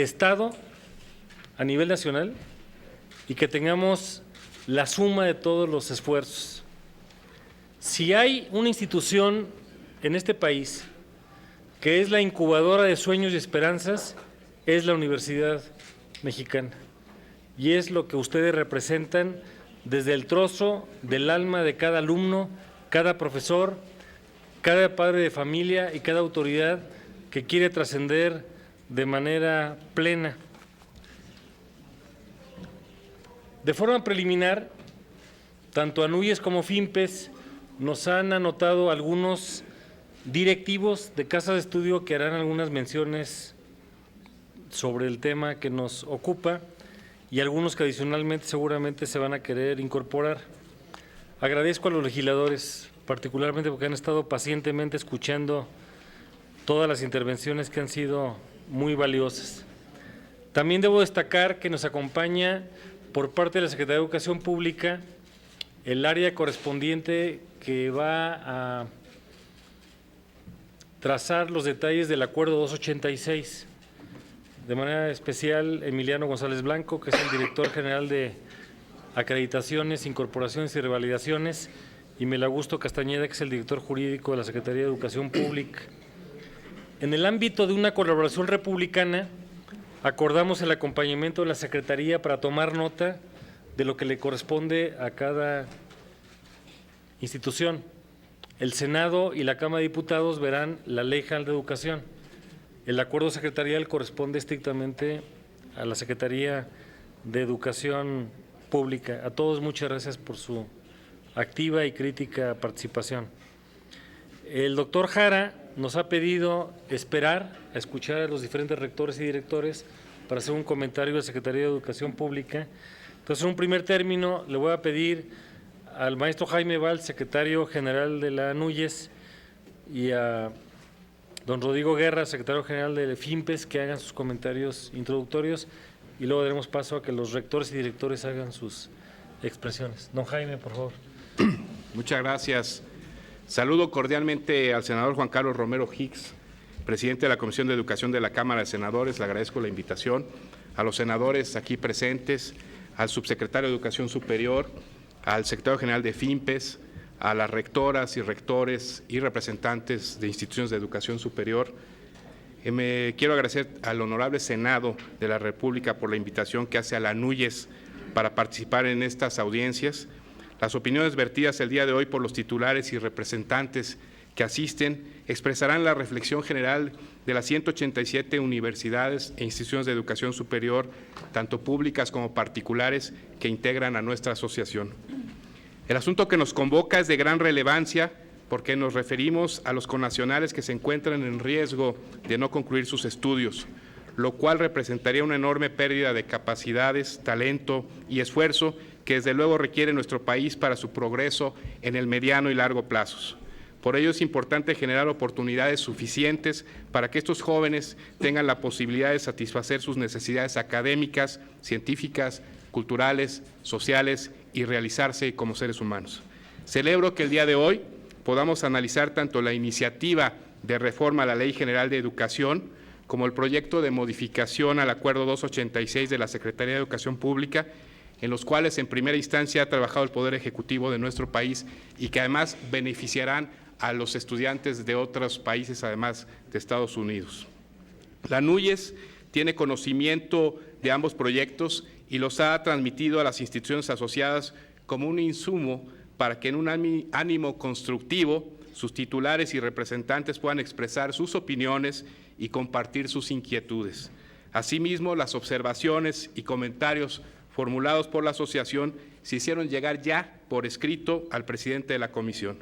Estado a nivel nacional y que tengamos la suma de todos los esfuerzos. Si hay una institución en este país que es la incubadora de sueños y esperanzas, es la Universidad Mexicana. Y es lo que ustedes representan desde el trozo del alma de cada alumno, cada profesor, cada padre de familia y cada autoridad que quiere trascender de manera plena. De forma preliminar, tanto ANUYES como FIMPES nos han anotado algunos directivos de casas de estudio que harán algunas menciones sobre el tema que nos ocupa y algunos que adicionalmente seguramente se van a querer incorporar. Agradezco a los legisladores, particularmente porque han estado pacientemente escuchando todas las intervenciones que han sido muy valiosas. También debo destacar que nos acompaña por parte de la Secretaría de Educación Pública el área correspondiente que va a trazar los detalles del Acuerdo 286. De manera especial, Emiliano González Blanco, que es el Director General de Acreditaciones, Incorporaciones y Revalidaciones, y Melagusto Castañeda, que es el Director Jurídico de la Secretaría de Educación Pública. En el ámbito de una colaboración republicana, acordamos el acompañamiento de la Secretaría para tomar nota de lo que le corresponde a cada institución. El Senado y la Cámara de Diputados verán la Ley General de Educación. El acuerdo secretarial corresponde estrictamente a la Secretaría de Educación Pública. A todos muchas gracias por su activa y crítica participación. El doctor Jara nos ha pedido esperar a escuchar a los diferentes rectores y directores para hacer un comentario de la Secretaría de Educación Pública. Entonces, en un primer término, le voy a pedir al maestro Jaime Valls, secretario general de la ANUYES, y a don Rodrigo Guerra, secretario general de FIMPES, que hagan sus comentarios introductorios y luego daremos paso a que los rectores y directores hagan sus expresiones. Don Jaime, por favor. Muchas gracias. Saludo cordialmente al senador Juan Carlos Romero Hicks, presidente de la Comisión de Educación de la Cámara de Senadores. Le agradezco la invitación. A los senadores aquí presentes, al subsecretario de Educación Superior, al secretario general de FIMPES, a las rectoras y rectores y representantes de instituciones de educación superior. Me quiero agradecer al honorable Senado de la República por la invitación que hace a la ANUYES para participar en estas audiencias. Las opiniones vertidas el día de hoy por los titulares y representantes que asisten expresarán la reflexión general de las 187 universidades e instituciones de educación superior, tanto públicas como particulares, que integran a nuestra asociación. El asunto que nos convoca es de gran relevancia porque nos referimos a los connacionales que se encuentran en riesgo de no concluir sus estudios, lo cual representaría una enorme pérdida de capacidades, talento y esfuerzo que desde luego requiere nuestro país para su progreso en el mediano y largo plazos. Por ello es importante generar oportunidades suficientes para que estos jóvenes tengan la posibilidad de satisfacer sus necesidades académicas, científicas, culturales, sociales y realizarse como seres humanos. Celebro que el día de hoy podamos analizar tanto la iniciativa de reforma a la Ley General de Educación como el proyecto de modificación al Acuerdo 286 de la Secretaría de Educación Pública, en los cuales en primera instancia ha trabajado el Poder Ejecutivo de nuestro país y que además beneficiarán a los estudiantes de otros países, además de Estados Unidos. La ANUYES tiene conocimiento de ambos proyectos y los ha transmitido a las instituciones asociadas como un insumo para que en un ánimo constructivo sus titulares y representantes puedan expresar sus opiniones y compartir sus inquietudes. Asimismo, las observaciones y comentarios formulados por la asociación se hicieron llegar ya por escrito al presidente de la comisión.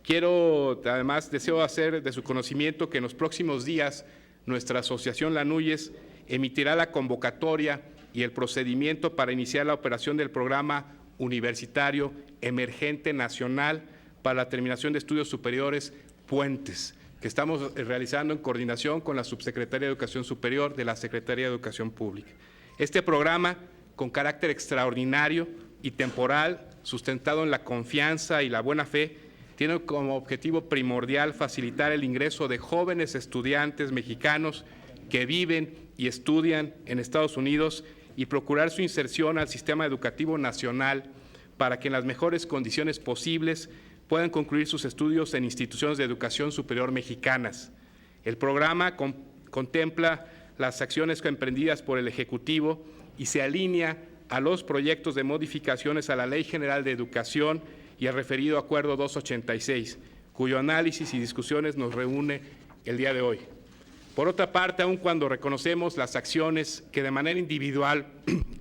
Deseo hacer de su conocimiento que en los próximos días nuestra asociación, la ANUYES, emitirá la convocatoria y el procedimiento para iniciar la operación del programa universitario emergente nacional para la terminación de estudios superiores Puentes, que estamos realizando en coordinación con la Subsecretaría de Educación Superior de la Secretaría de Educación Pública. Este programa, con carácter extraordinario y temporal, sustentado en la confianza y la buena fe, tiene como objetivo primordial facilitar el ingreso de jóvenes estudiantes mexicanos que viven y estudian en Estados Unidos y procurar su inserción al sistema educativo nacional para que en las mejores condiciones posibles puedan concluir sus estudios en instituciones de educación superior mexicanas. El programa contempla las acciones emprendidas por el Ejecutivo y se alinea a los proyectos de modificaciones a la Ley General de Educación y al referido Acuerdo 286, cuyo análisis y discusiones nos reúne el día de hoy. Por otra parte, aun cuando reconocemos las acciones que de manera individual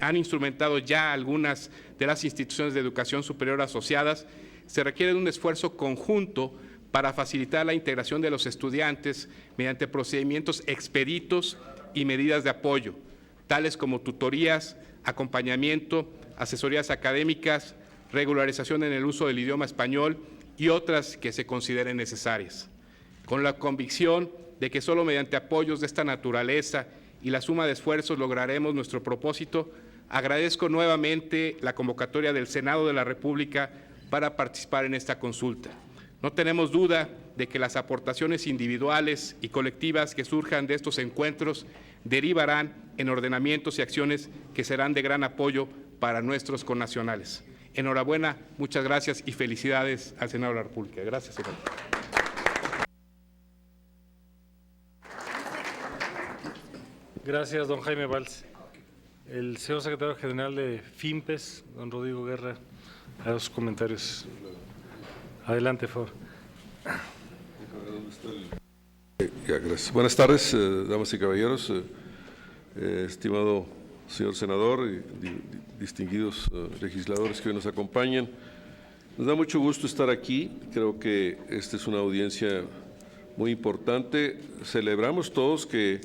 han instrumentado ya algunas de las instituciones de educación superior asociadas, se requiere de un esfuerzo conjunto para facilitar la integración de los estudiantes mediante procedimientos expeditos y medidas de apoyo, tales como tutorías, acompañamiento, asesorías académicas, regularización en el uso del idioma español y otras que se consideren necesarias. Con la convicción de que solo mediante apoyos de esta naturaleza y la suma de esfuerzos lograremos nuestro propósito, agradezco nuevamente la convocatoria del Senado de la República para participar en esta consulta. No tenemos duda de que las aportaciones individuales y colectivas que surjan de estos encuentros derivarán en ordenamientos y acciones que serán de gran apoyo para nuestros connacionales. Enhorabuena, muchas gracias y felicidades al Senado de la República. Gracias, señor. Gracias, don Jaime Valls. El señor secretario general de FIMPES, don Rodrigo Guerra, a los comentarios. Adelante, por favor. Gracias. Buenas tardes, damas y caballeros, estimado señor senador y distinguidos legisladores que hoy nos acompañan. Nos da mucho gusto estar aquí. Creo que esta es una audiencia muy importante. Celebramos todos que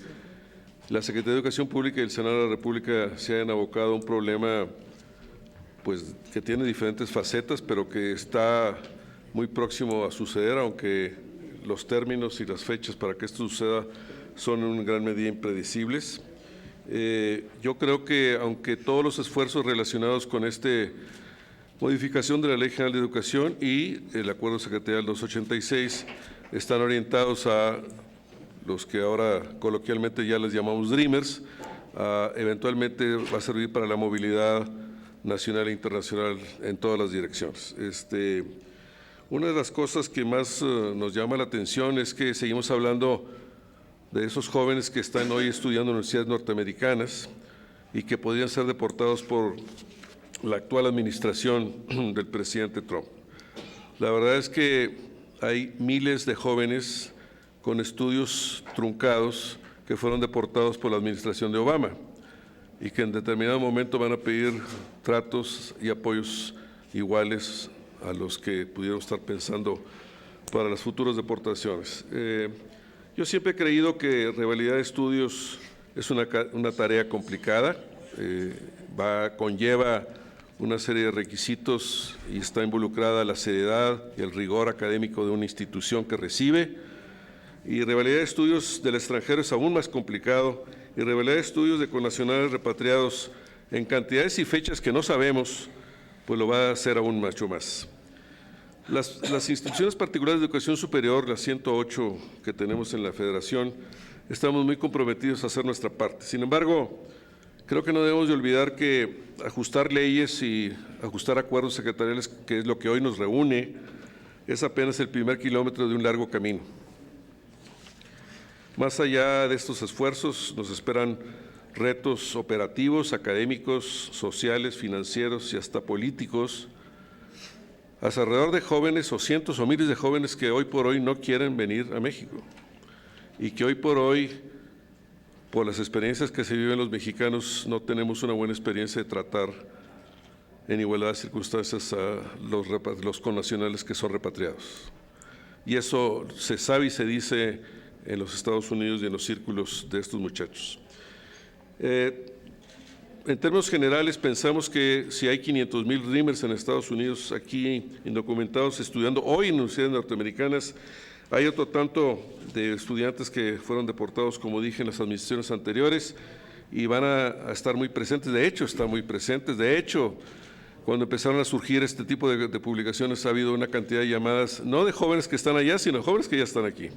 la Secretaría de Educación Pública y el Senado de la República se hayan abocado a un problema pues, que tiene diferentes facetas, pero que está muy próximo a suceder, aunque los términos y las fechas para que esto suceda son en gran medida impredecibles. Yo creo que aunque todos los esfuerzos relacionados con esta modificación de la Ley General de Educación y el Acuerdo Secretarial 286 están orientados a los que ahora coloquialmente ya les llamamos Dreamers, eventualmente va a servir para la movilidad nacional e internacional en todas las direcciones. Una de las cosas que más nos llama la atención es que seguimos hablando de esos jóvenes que están hoy estudiando en universidades norteamericanas y que podrían ser deportados por la actual administración del presidente Trump. La verdad es que hay miles de jóvenes con estudios truncados que fueron deportados por la administración de Obama y que en determinado momento van a pedir tratos y apoyos iguales a los que pudieron estar pensando para las futuras deportaciones. Yo siempre he creído que revalidar de estudios es una tarea complicada, conlleva una serie de requisitos y está involucrada la seriedad y el rigor académico de una institución que recibe, y revalidar de estudios del extranjero es aún más complicado, y revalidar de estudios de connacionales repatriados en cantidades y fechas que no sabemos, pues lo va a hacer aún mucho más. Las instituciones particulares de educación superior, las 108 que tenemos en la Federación, estamos muy comprometidos a hacer nuestra parte. Sin embargo, creo que no debemos de olvidar que ajustar leyes y ajustar acuerdos secretariales, que es lo que hoy nos reúne, es apenas el primer kilómetro de un largo camino. Más allá de estos esfuerzos, nos esperan retos operativos, académicos, sociales, financieros y hasta políticos, alrededor de jóvenes o cientos o miles de jóvenes que hoy por hoy no quieren venir a México y que hoy por hoy, por las experiencias que se viven los mexicanos, no tenemos una buena experiencia de tratar en igualdad de circunstancias a los connacionales que son repatriados. Y eso se sabe y se dice en los Estados Unidos y en los círculos de estos muchachos. En términos generales, pensamos que si hay 500,000 Dreamers en Estados Unidos, aquí indocumentados, estudiando hoy en universidades norteamericanas, hay otro tanto de estudiantes que fueron deportados, como dije, en las administraciones anteriores, y van a estar muy presentes. De hecho, están muy presentes. De hecho, cuando empezaron a surgir este tipo de publicaciones, ha habido una cantidad de llamadas, no de jóvenes que están allá, sino de jóvenes que ya están aquí,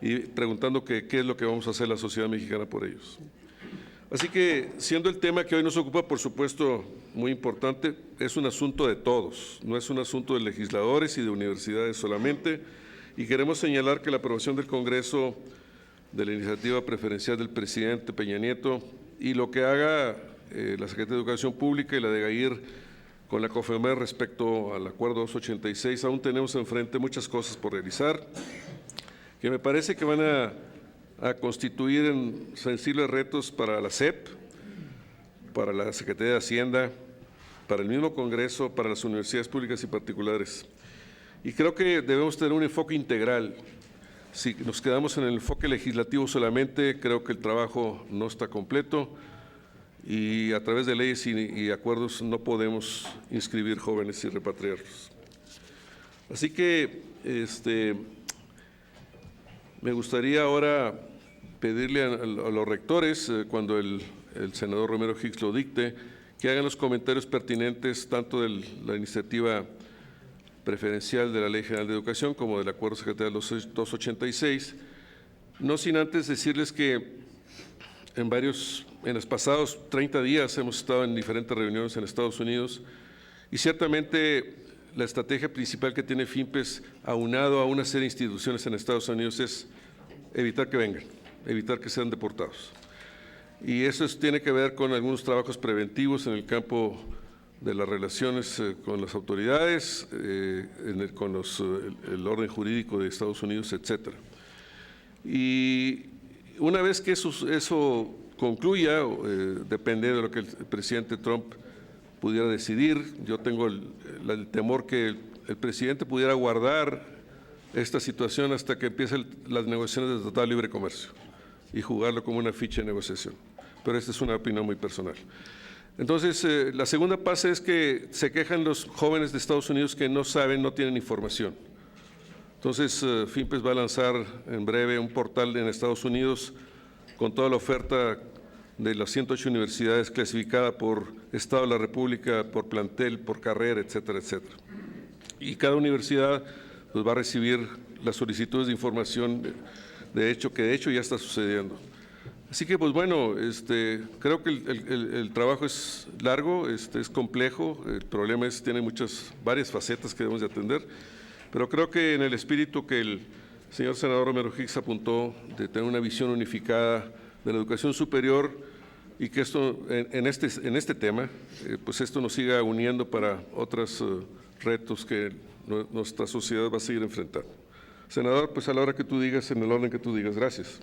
y preguntando qué es lo que vamos a hacer la sociedad mexicana por ellos. Así que, siendo el tema que hoy nos ocupa, por supuesto, muy importante, es un asunto de todos, no es un asunto de legisladores y de universidades solamente, y queremos señalar que la aprobación del Congreso de la iniciativa preferencial del presidente Peña Nieto y lo que haga la Secretaría de Educación Pública y la de GAIR con la COFEMER respecto al Acuerdo 286, aún tenemos enfrente muchas cosas por realizar, que me parece que van a constituir en sensibles retos para la SEP, para la Secretaría de Hacienda, para el mismo Congreso, para las universidades públicas y particulares. Y creo que debemos tener un enfoque integral. Si nos quedamos en el enfoque legislativo solamente, creo que el trabajo no está completo y a través de leyes y acuerdos no podemos inscribir jóvenes y repatriarlos. Así que me gustaría ahora pedirle a los rectores, cuando el senador Romero Hicks lo dicte, que hagan los comentarios pertinentes tanto de la iniciativa preferencial de la Ley General de Educación como del Acuerdo Secretarial 286, no sin antes decirles que en los pasados 30 días hemos estado en diferentes reuniones en Estados Unidos y ciertamente la estrategia principal que tiene FIMPES, aunado a una serie de instituciones en Estados Unidos, es evitar que vengan, evitar que sean deportados. Y eso tiene que ver con algunos trabajos preventivos en el campo de las relaciones con las autoridades, con el orden jurídico de Estados Unidos, etcétera. Y una vez que eso concluya, depende de lo que el presidente Trump pudiera decidir. Yo tengo el temor que el presidente pudiera guardar esta situación hasta que empiecen las negociaciones de Tratado de Libre Comercio y jugarlo como una ficha de negociación. Pero esta es una opinión muy personal. Entonces, la segunda fase es que se quejan los jóvenes de Estados Unidos que no saben, no tienen información. Entonces, FIMPES va a lanzar en breve un portal en Estados Unidos con toda la oferta de las 108 universidades clasificada por Estado de la República, por plantel, por carrera, etcétera, etcétera. Y cada universidad pues, va a recibir las solicitudes de información que de hecho ya está sucediendo. Así que, pues bueno, creo que el trabajo es largo, es complejo, el problema tiene varias facetas que debemos de atender, pero creo que en el espíritu que el señor senador Romero Hicks apuntó de tener una visión unificada de la educación superior y que esto, en este tema, pues esto nos siga uniendo para otros retos que nuestra sociedad va a seguir enfrentando. Senador, pues a la hora que tú digas, en el orden que tú digas. Gracias.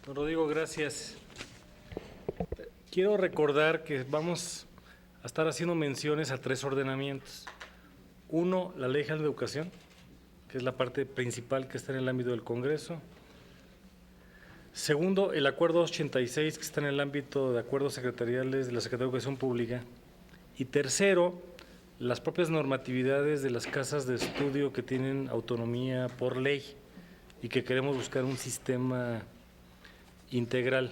Don Rodrigo, gracias. Quiero recordar que vamos a estar haciendo menciones a 3 ordenamientos. Uno, la Ley General de Educación, que es la parte principal que está en el ámbito del Congreso. Segundo, el Acuerdo 286, que está en el ámbito de acuerdos secretariales de la Secretaría de Educación Pública. Y tercero, las propias normatividades de las casas de estudio que tienen autonomía por ley y que queremos buscar un sistema integral.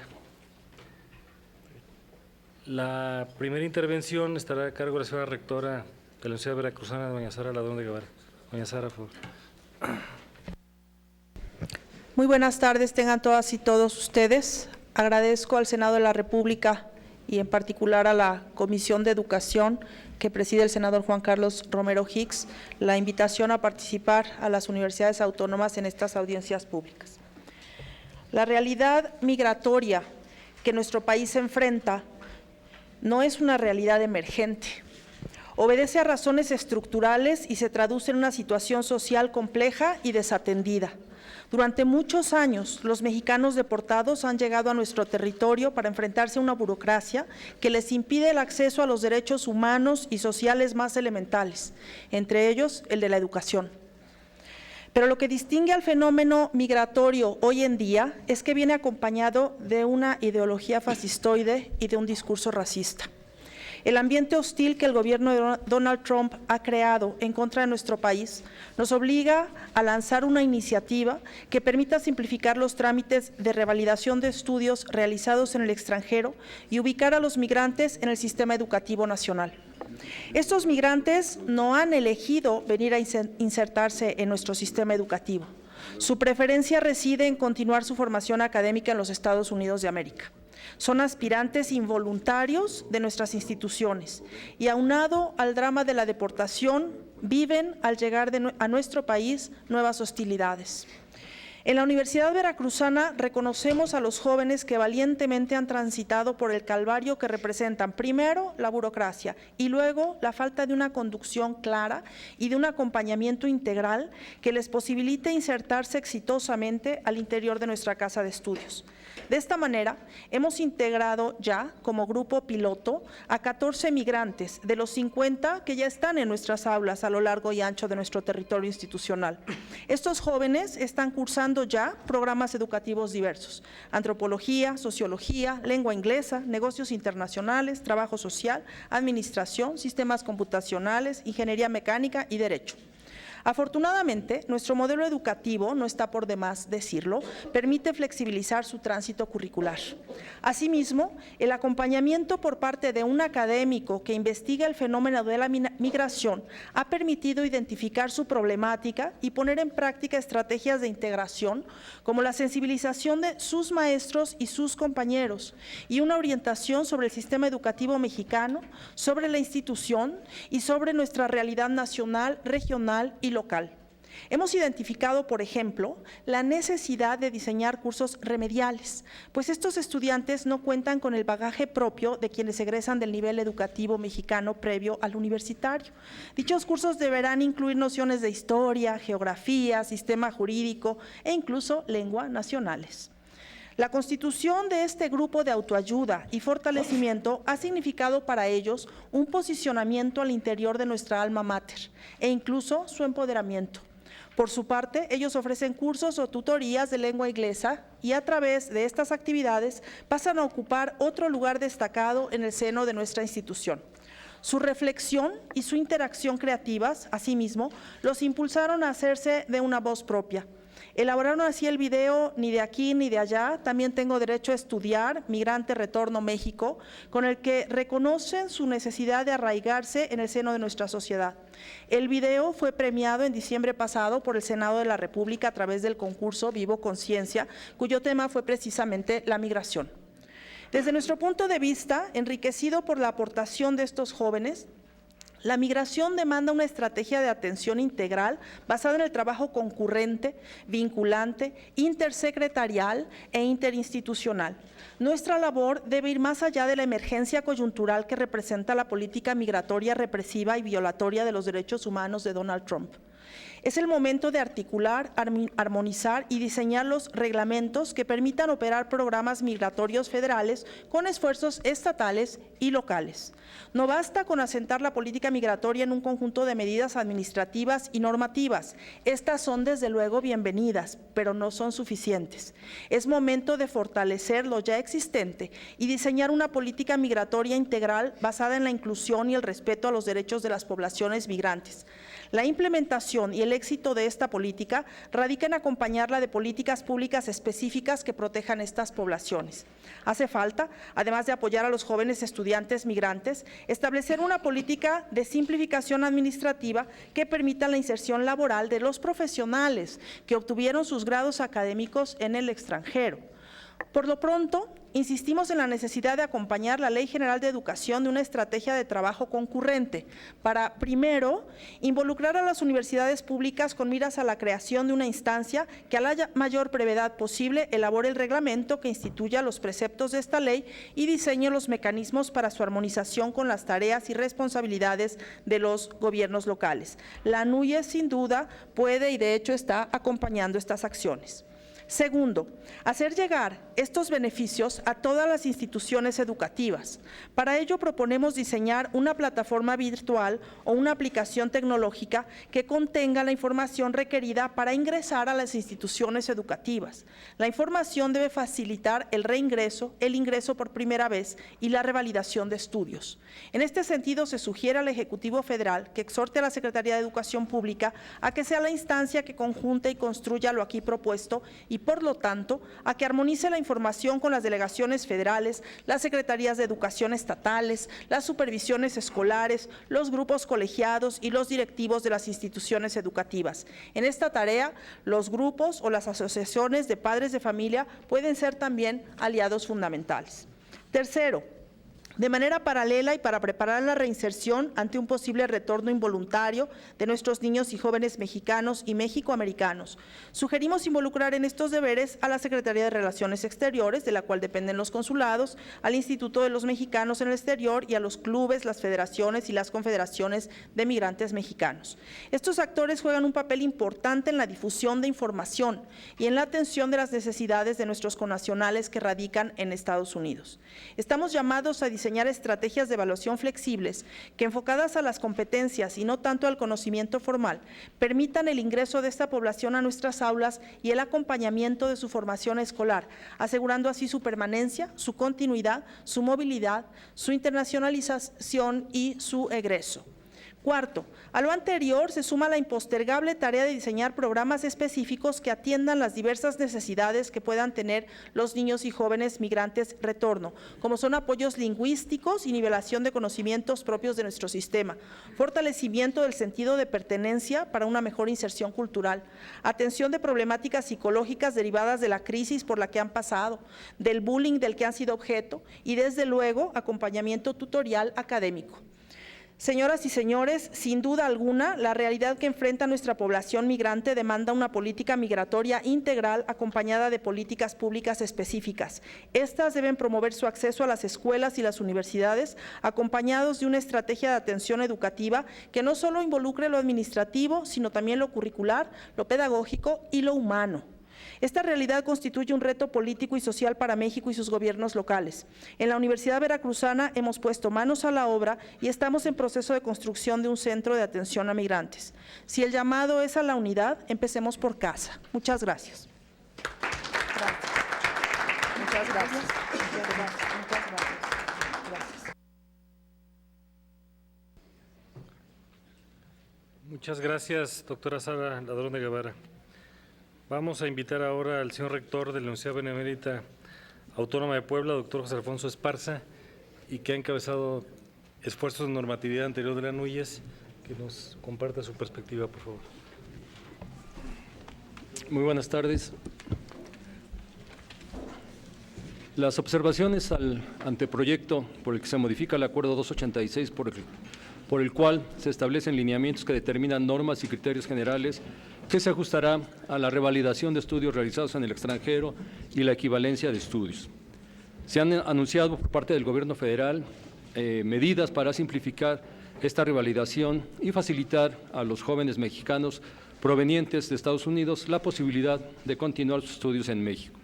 La primera intervención estará a cargo de la señora rectora de la Universidad Veracruzana, doña Sara Ladrón de Guevara. Doña Sara, por favor. Muy buenas tardes, tengan todas y todos ustedes. Agradezco al Senado de la República y en particular a la Comisión de Educación que preside el senador Juan Carlos Romero Hicks la invitación a participar a las universidades autónomas en estas audiencias públicas. La realidad migratoria que nuestro país enfrenta no es una realidad emergente. Obedece a razones estructurales y se traduce en una situación social compleja y desatendida. Durante muchos años, los mexicanos deportados han llegado a nuestro territorio para enfrentarse a una burocracia que les impide el acceso a los derechos humanos y sociales más elementales, entre ellos el de la educación. Pero lo que distingue al fenómeno migratorio hoy en día es que viene acompañado de una ideología fascistoide y de un discurso racista. El ambiente hostil que el gobierno de Donald Trump ha creado en contra de nuestro país nos obliga a lanzar una iniciativa que permita simplificar los trámites de revalidación de estudios realizados en el extranjero y ubicar a los migrantes en el sistema educativo nacional. Estos migrantes no han elegido venir a insertarse en nuestro sistema educativo. Su preferencia reside en continuar su formación académica en los Estados Unidos de América. Son aspirantes involuntarios de nuestras instituciones y, aunado al drama de la deportación, viven al llegar a nuestro país nuevas hostilidades. En la Universidad Veracruzana reconocemos a los jóvenes que valientemente han transitado por el calvario que representan primero la burocracia y luego la falta de una conducción clara y de un acompañamiento integral que les posibilite insertarse exitosamente al interior de nuestra casa de estudios. De esta manera, hemos integrado ya como grupo piloto a 14 migrantes de los 50 que ya están en nuestras aulas a lo largo y ancho de nuestro territorio institucional. Estos jóvenes están cursando ya programas educativos diversos: antropología, sociología, lengua inglesa, negocios internacionales, trabajo social, administración, sistemas computacionales, ingeniería mecánica y derecho. Afortunadamente, nuestro modelo educativo, no está por demás decirlo, permite flexibilizar su tránsito curricular. Asimismo, el acompañamiento por parte de un académico que investiga el fenómeno de la migración ha permitido identificar su problemática y poner en práctica estrategias de integración, como la sensibilización de sus maestros y sus compañeros, y una orientación sobre el sistema educativo mexicano, sobre la institución y sobre nuestra realidad nacional, regional y local. Hemos identificado, por ejemplo, la necesidad de diseñar cursos remediales, pues estos estudiantes no cuentan con el bagaje propio de quienes egresan del nivel educativo mexicano previo al universitario. Dichos cursos deberán incluir nociones de historia, geografía, sistema jurídico e incluso lengua nacionales. La constitución de este grupo de autoayuda y fortalecimiento ha significado para ellos un posicionamiento al interior de nuestra alma mater e incluso su empoderamiento. Por su parte, ellos ofrecen cursos o tutorías de lengua inglesa y a través de estas actividades pasan a ocupar otro lugar destacado en el seno de nuestra institución. Su reflexión y su interacción creativas, asimismo, los impulsaron a hacerse de una voz propia. Elaboraron así el video Ni de aquí ni de allá, también tengo derecho a estudiar, Migrante Retorno México, con el que reconocen su necesidad de arraigarse en el seno de nuestra sociedad. El video fue premiado en diciembre pasado por el Senado de la República a través del concurso Vivo Conciencia, cuyo tema fue precisamente la migración. Desde nuestro punto de vista, enriquecido por la aportación de estos jóvenes, la migración demanda una estrategia de atención integral basada en el trabajo concurrente, vinculante, intersecretarial e interinstitucional. Nuestra labor debe ir más allá de la emergencia coyuntural que representa la política migratoria represiva y violatoria de los derechos humanos de Donald Trump. Es el momento de articular, armonizar y diseñar los reglamentos que permitan operar programas migratorios federales con esfuerzos estatales y locales. No basta con asentar la política migratoria en un conjunto de medidas administrativas y normativas. Estas son desde luego bienvenidas, pero no son suficientes. Es momento de fortalecer lo ya existente y diseñar una política migratoria integral basada en la inclusión y el respeto a los derechos de las poblaciones migrantes. La implementación y el éxito de esta política radica en acompañarla de políticas públicas específicas que protejan estas poblaciones. Hace falta, además de apoyar a los jóvenes estudiantes migrantes, establecer una política de simplificación administrativa que permita la inserción laboral de los profesionales que obtuvieron sus grados académicos en el extranjero. Por lo pronto, insistimos en la necesidad de acompañar la Ley General de Educación de una estrategia de trabajo concurrente para, primero, involucrar a las universidades públicas con miras a la creación de una instancia que a la mayor brevedad posible elabore el reglamento que instituya los preceptos de esta ley y diseñe los mecanismos para su armonización con las tareas y responsabilidades de los gobiernos locales. La NUYE, sin duda, puede y de hecho está acompañando estas acciones. Segundo, hacer llegar estos beneficios a todas las instituciones educativas. Para ello proponemos diseñar una plataforma virtual o una aplicación tecnológica que contenga la información requerida para ingresar a las instituciones educativas. La información debe facilitar el reingreso, el ingreso por primera vez y la revalidación de estudios. En este sentido, se sugiere al Ejecutivo Federal que exhorte a la Secretaría de Educación Pública a que sea la instancia que conjunte y construya lo aquí propuesto y, por lo tanto, a que armonice la información con las delegaciones federales, las secretarías de educación estatales, las supervisiones escolares, los grupos colegiados y los directivos de las instituciones educativas. En esta tarea, los grupos o las asociaciones de padres de familia pueden ser también aliados fundamentales. Tercero, de manera paralela y para preparar la reinserción ante un posible retorno involuntario de nuestros niños y jóvenes mexicanos y mexicoamericanos, sugerimos involucrar en estos deberes a la Secretaría de Relaciones Exteriores, de la cual dependen los consulados, al Instituto de los Mexicanos en el Exterior y a los clubes, las federaciones y las confederaciones de migrantes mexicanos. Estos actores juegan un papel importante en la difusión de información y en la atención de las necesidades de nuestros connacionales que radican en Estados Unidos. Estamos llamados a diseñar estrategias de evaluación flexibles que, enfocadas a las competencias y no tanto al conocimiento formal, permitan el ingreso de esta población a nuestras aulas y el acompañamiento de su formación escolar, asegurando así su permanencia, su continuidad, su movilidad, su internacionalización y su egreso. Cuarto, a lo anterior se suma la impostergable tarea de diseñar programas específicos que atiendan las diversas necesidades que puedan tener los niños y jóvenes migrantes retorno, como son apoyos lingüísticos y nivelación de conocimientos propios de nuestro sistema, fortalecimiento del sentido de pertenencia para una mejor inserción cultural, atención de problemáticas psicológicas derivadas de la crisis por la que han pasado, del bullying del que han sido objeto y, desde luego, acompañamiento tutorial académico. Señoras y señores, sin duda alguna, la realidad que enfrenta nuestra población migrante demanda una política migratoria integral acompañada de políticas públicas específicas. Estas deben promover su acceso a las escuelas y las universidades, acompañados de una estrategia de atención educativa que no solo involucre lo administrativo, sino también lo curricular, lo pedagógico y lo humano. Esta realidad constituye un reto político y social para México y sus gobiernos locales. En la Universidad Veracruzana hemos puesto manos a la obra y estamos en proceso de construcción de un centro de atención a migrantes. Si el llamado es a la unidad, empecemos por casa. Muchas gracias. Muchas gracias. Muchas gracias, doctora Sara Ladrón de Guevara. Vamos a invitar ahora al señor rector de la Universidad Benemérita Autónoma de Puebla, doctor José Alfonso Esparza, y que ha encabezado esfuerzos de normatividad anterior de la NUYES, que nos comparta su perspectiva, por favor. Muy buenas tardes. Las observaciones al anteproyecto por el que se modifica el Acuerdo 286, por el cual se establecen lineamientos que determinan normas y criterios generales que se ajustará a la revalidación de estudios realizados en el extranjero y la equivalencia de estudios. Se han anunciado por parte del Gobierno federal medidas para simplificar esta revalidación y facilitar a los jóvenes mexicanos provenientes de Estados Unidos la posibilidad de continuar sus estudios en México.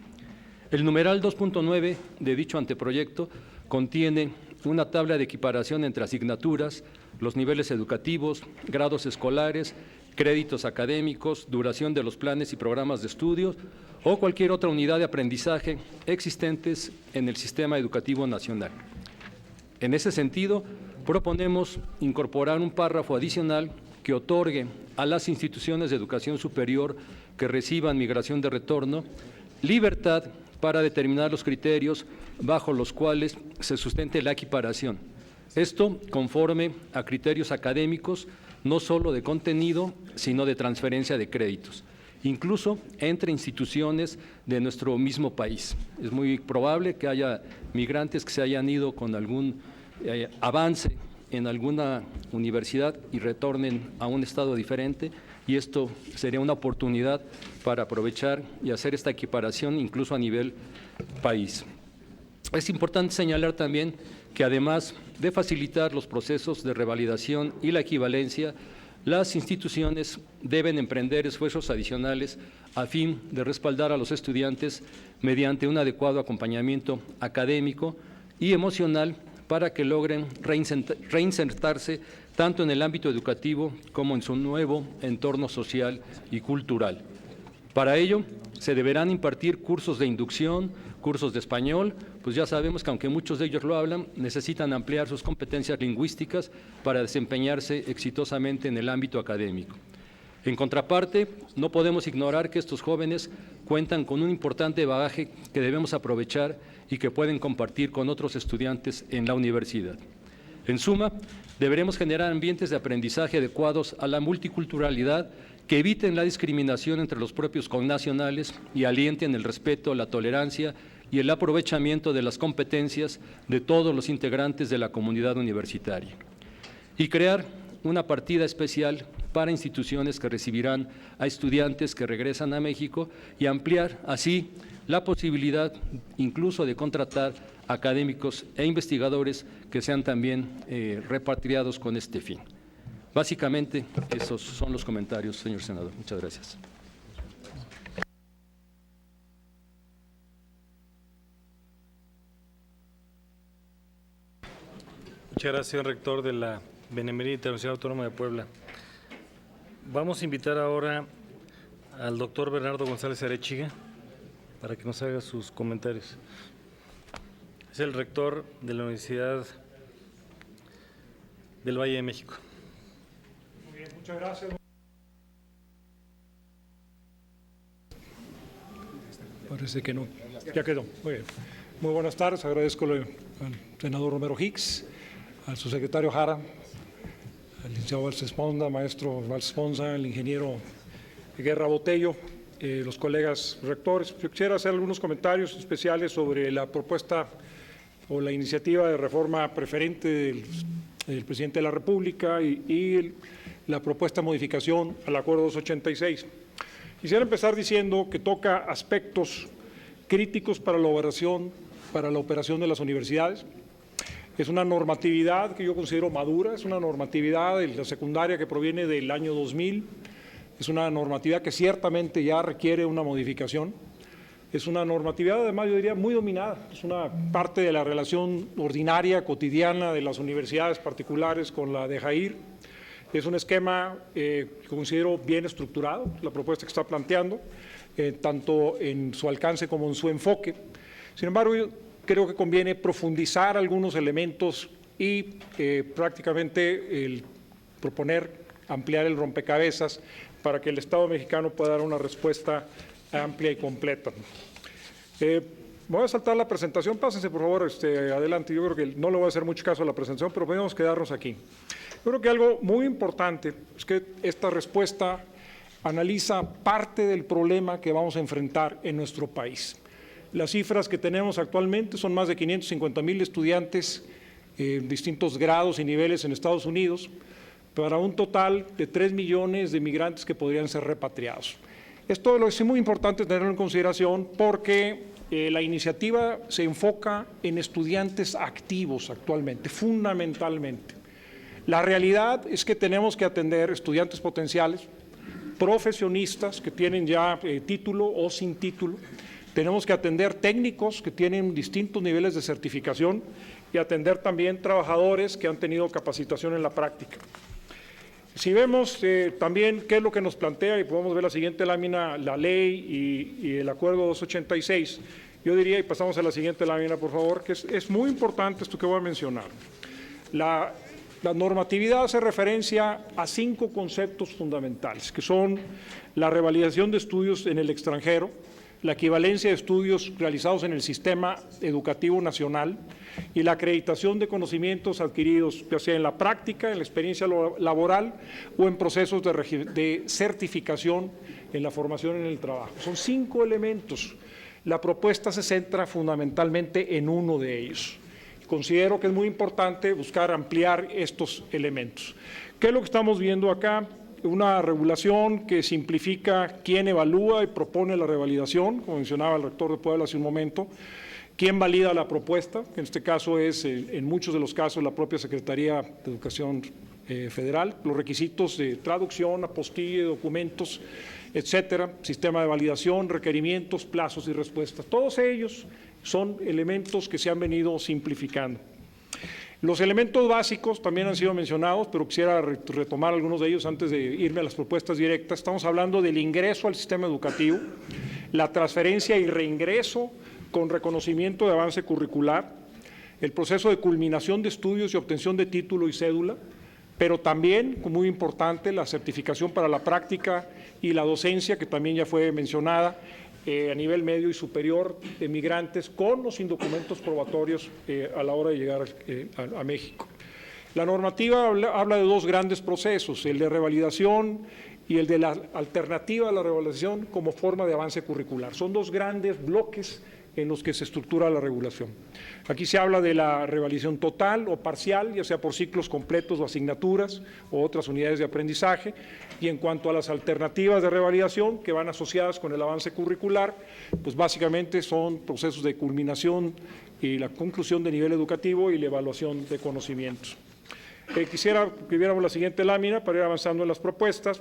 El numeral 2.9 de dicho anteproyecto contiene una tabla de equiparación entre asignaturas, los niveles educativos, grados escolares, créditos académicos, duración de los planes y programas de estudios o cualquier otra unidad de aprendizaje existentes en el sistema educativo nacional. En ese sentido, proponemos incorporar un párrafo adicional que otorgue a las instituciones de educación superior que reciban migración de retorno libertad para determinar los criterios bajo los cuales se sustente la equiparación. Esto conforme a criterios académicos, no solo de contenido, sino de transferencia de créditos, incluso entre instituciones de nuestro mismo país. Es muy probable que haya migrantes que se hayan ido con algún avance en alguna universidad y retornen a un estado diferente, y esto sería una oportunidad para aprovechar y hacer esta equiparación incluso a nivel país. Es importante señalar también que además de facilitar los procesos de revalidación y la equivalencia, las instituciones deben emprender esfuerzos adicionales a fin de respaldar a los estudiantes mediante un adecuado acompañamiento académico y emocional para que logren reinsertarse tanto en el ámbito educativo como en su nuevo entorno social y cultural. Para ello, se deberán impartir cursos de inducción, cursos de español, pues ya sabemos que aunque muchos de ellos lo hablan, necesitan ampliar sus competencias lingüísticas para desempeñarse exitosamente en el ámbito académico. En contraparte, no podemos ignorar que estos jóvenes cuentan con un importante bagaje que debemos aprovechar y que pueden compartir con otros estudiantes en la universidad. En suma, deberemos generar ambientes de aprendizaje adecuados a la multiculturalidad que eviten la discriminación entre los propios connacionales y alienten el respeto, la tolerancia y el aprovechamiento de las competencias de todos los integrantes de la comunidad universitaria. Y crear una partida especial para instituciones que recibirán a estudiantes que regresan a México y ampliar así la posibilidad incluso de contratar académicos e investigadores que sean también repatriados con este fin. Básicamente, esos son los comentarios, señor senador. Muchas gracias. Muchas gracias, señor rector de la Benemérita Universidad Autónoma de Puebla. Vamos a invitar ahora al doctor Bernardo González Arechiga para que nos haga sus comentarios. Es el rector de la Universidad del Valle de México. Muy bien, muchas gracias. Parece que no. Ya quedó. Muy bien. Muy buenas tardes. Agradezco al senador Romero Hicks, al subsecretario Jara, al licenciado Valls Esponda, maestro Valls Esponda, el ingeniero Guerra Botello, los colegas rectores. Yo quisiera hacer algunos comentarios especiales sobre la propuesta o la iniciativa de reforma preferente del presidente de la República y la propuesta de modificación al Acuerdo 286. Quisiera empezar diciendo que toca aspectos críticos para la operación de las universidades. Es una normatividad que yo considero madura, es una normatividad de la secundaria que proviene del año 2000, es una normatividad que ciertamente ya requiere una modificación, es una normatividad además yo diría muy dominada, es una parte de la relación ordinaria, cotidiana de las universidades particulares con la de Jair, es un esquema que considero bien estructurado, la propuesta que está planteando, tanto en su alcance como en su enfoque. Sin embargo, yo creo que conviene profundizar algunos elementos y prácticamente proponer ampliar el rompecabezas para que el Estado mexicano pueda dar una respuesta amplia y completa. Voy a saltar la presentación, pásense por favor adelante, yo creo que no le voy a hacer mucho caso a la presentación, pero podemos quedarnos aquí. Yo creo que algo muy importante es que esta respuesta analiza parte del problema que vamos a enfrentar en nuestro país. Las cifras que tenemos actualmente son más de 550,000 estudiantes en distintos grados y niveles en Estados Unidos, para un total de 3 millones de migrantes que podrían ser repatriados. Esto es muy importante tenerlo en consideración porque la iniciativa se enfoca en estudiantes activos actualmente, fundamentalmente. La realidad es que tenemos que atender estudiantes potenciales, profesionistas que tienen ya título o sin título, tenemos que atender técnicos que tienen distintos niveles de certificación y atender también trabajadores que han tenido capacitación en la práctica. Si vemos también qué es lo que nos plantea, y podemos ver la siguiente lámina, la ley y el acuerdo 286, yo diría, y pasamos a la siguiente lámina, por favor, que es muy importante esto que voy a mencionar. La normatividad hace referencia a 5 conceptos fundamentales, que son la revalidación de estudios en el extranjero, la equivalencia de estudios realizados en el sistema educativo nacional y la acreditación de conocimientos adquiridos, ya sea en la práctica, en la experiencia laboral o en procesos de certificación en la formación en el trabajo. Son 5 elementos. La propuesta se centra fundamentalmente en uno de ellos. Considero que es muy importante buscar ampliar estos elementos. ¿Qué es lo que estamos viendo acá? Una regulación que simplifica quién evalúa y propone la revalidación, como mencionaba el rector de Puebla hace un momento, quién valida la propuesta, que en este caso es, en muchos de los casos, la propia Secretaría de Educación federal, los requisitos de traducción, apostille, documentos, etcétera, sistema de validación, requerimientos, plazos y respuestas. Todos ellos son elementos que se han venido simplificando. Los elementos básicos también han sido mencionados, pero quisiera retomar algunos de ellos antes de irme a las propuestas directas. Estamos hablando del ingreso al sistema educativo, la transferencia y reingreso con reconocimiento de avance curricular, el proceso de culminación de estudios y obtención de título y cédula, pero también, muy importante, la certificación para la práctica y la docencia, que también ya fue mencionada, a nivel medio y superior de migrantes con o sin documentos probatorios a la hora de llegar a México. La normativa habla de dos grandes procesos, el de revalidación y el de la alternativa a la revalidación como forma de avance curricular. Son dos grandes bloques en los que se estructura la regulación. Aquí se habla de la revalidación total o parcial, ya sea por ciclos completos o asignaturas o otras unidades de aprendizaje, y en cuanto a las alternativas de revalidación que van asociadas con el avance curricular, pues básicamente son procesos de culminación y la conclusión de nivel educativo y la evaluación de conocimientos. Quisiera que viéramos la siguiente lámina para ir avanzando en las propuestas.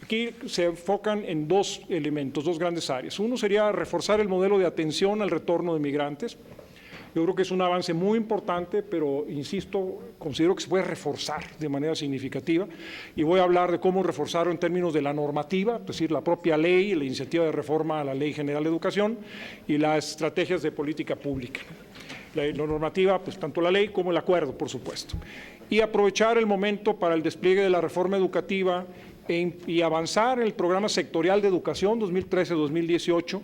Aquí se enfocan en dos elementos, dos grandes áreas. Uno sería reforzar el modelo de atención al retorno de migrantes. Yo creo que es un avance muy importante, pero, insisto, considero que se puede reforzar de manera significativa y voy a hablar de cómo reforzarlo en términos de la normativa, es decir, la propia ley, la iniciativa de reforma a la Ley General de Educación y las estrategias de política pública. La normativa, pues tanto la ley como el acuerdo, por supuesto. Y aprovechar el momento para el despliegue de la reforma educativa y avanzar en el programa sectorial de educación 2013-2018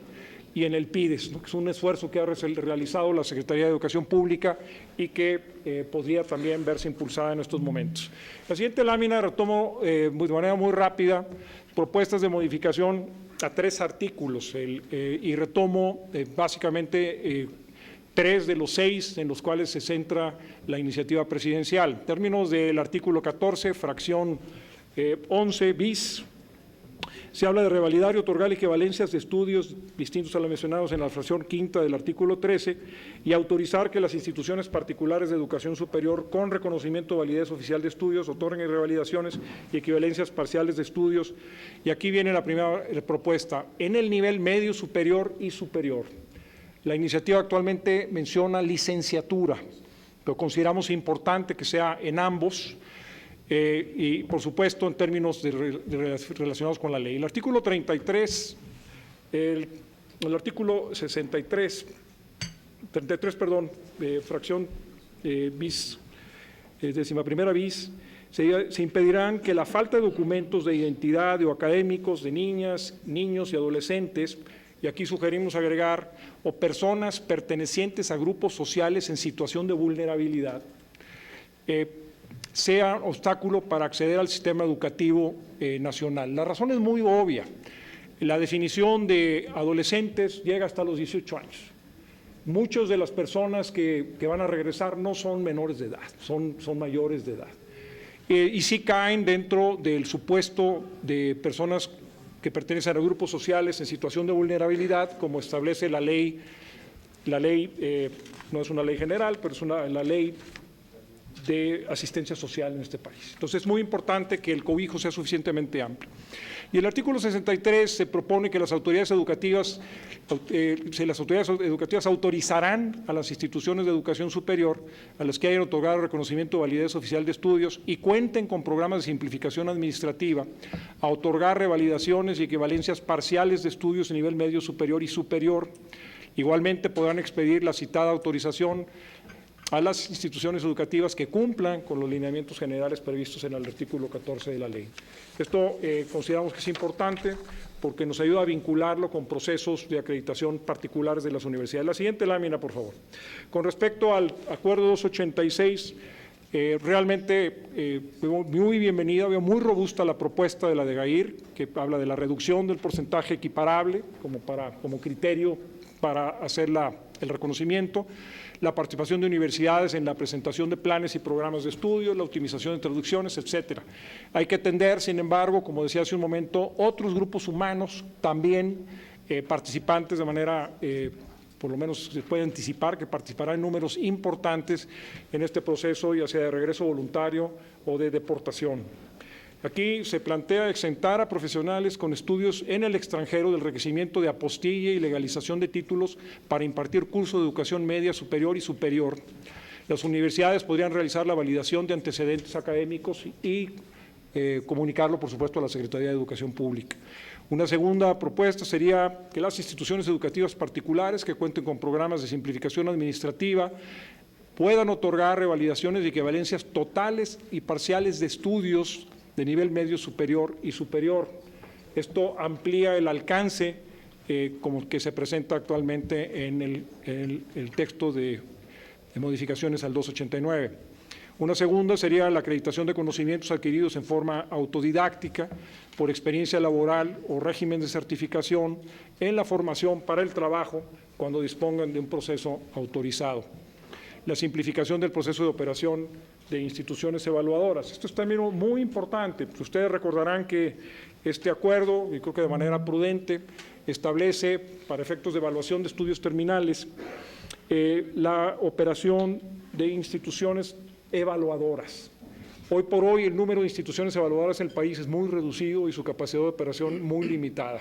y en el PIDES, ¿no? Que es un esfuerzo que ha realizado la Secretaría de Educación Pública y que podría también verse impulsada en estos momentos. La siguiente lámina retomo de manera muy rápida propuestas de modificación a 3 artículos y retomo básicamente 3 de los 6 en los cuales se centra la iniciativa presidencial. En términos del artículo 14, fracción 11 bis, se habla de revalidar y otorgar equivalencias de estudios distintos a los mencionados en la fracción quinta del artículo 13 y autorizar que las instituciones particulares de educación superior con reconocimiento de validez oficial de estudios otorguen revalidaciones y equivalencias parciales de estudios. Y aquí viene la primera propuesta, en el nivel medio superior y superior. La iniciativa actualmente menciona licenciatura, pero consideramos importante que sea en ambos, y por supuesto en términos relacionados con la ley. El artículo 33, el artículo 33, fracción bis, décima primera bis, se impedirán que la falta de documentos de identidad o académicos de niñas, niños y adolescentes, y aquí sugerimos agregar, o personas pertenecientes a grupos sociales en situación de vulnerabilidad, sea obstáculo para acceder al sistema educativo nacional. La razón es muy obvia. La definición de adolescentes llega hasta los 18 años. Muchas de las personas que van a regresar no son menores de edad, son mayores de edad. Y sí caen dentro del supuesto de personas que pertenecen a grupos sociales en situación de vulnerabilidad, como establece la ley no es una ley general, pero es la ley de asistencia social en este país. Entonces es muy importante que el cobijo sea suficientemente amplio. Y el artículo 63 se propone que las autoridades educativas autorizarán a las instituciones de educación superior a las que hayan otorgado reconocimiento de validez oficial de estudios y cuenten con programas de simplificación administrativa a otorgar revalidaciones y equivalencias parciales de estudios a nivel medio superior y superior. Igualmente podrán expedir la citada autorización a las instituciones educativas que cumplan con los lineamientos generales previstos en el artículo 14 de la ley. Esto consideramos que es importante porque nos ayuda a vincularlo con procesos de acreditación particulares de las universidades. La siguiente lámina, por favor. Con respecto al acuerdo 286, realmente muy bienvenida, veo muy robusta la propuesta de la de GAIR, que habla de la reducción del porcentaje equiparable como criterio para hacer el reconocimiento, la participación de universidades en la presentación de planes y programas de estudio, la optimización de traducciones, etcétera. Hay que atender, sin embargo, como decía hace un momento, otros grupos humanos también participantes de manera por lo menos se puede anticipar que participará en números importantes en este proceso, ya sea de regreso voluntario o de deportación. Aquí se plantea exentar a profesionales con estudios en el extranjero del requerimiento de apostilla y legalización de títulos para impartir cursos de educación media, superior y superior. Las universidades podrían realizar la validación de antecedentes académicos y comunicarlo, por supuesto, a la Secretaría de Educación Pública. Una segunda propuesta sería que las instituciones educativas particulares que cuenten con programas de simplificación administrativa puedan otorgar revalidaciones y equivalencias totales y parciales de estudios de nivel medio superior y superior. Esto amplía el alcance como que se presenta actualmente en el texto de modificaciones al 289. Una segunda sería la acreditación de conocimientos adquiridos en forma autodidáctica por experiencia laboral o régimen de certificación en la formación para el trabajo cuando dispongan de un proceso autorizado. La simplificación del proceso de operación de instituciones evaluadoras. Esto es también muy importante. Ustedes recordarán que este acuerdo, y creo que de manera prudente, establece para efectos de evaluación de estudios terminales la operación de instituciones evaluadoras. Hoy por hoy el número de instituciones evaluadoras en el país es muy reducido y su capacidad de operación muy limitada.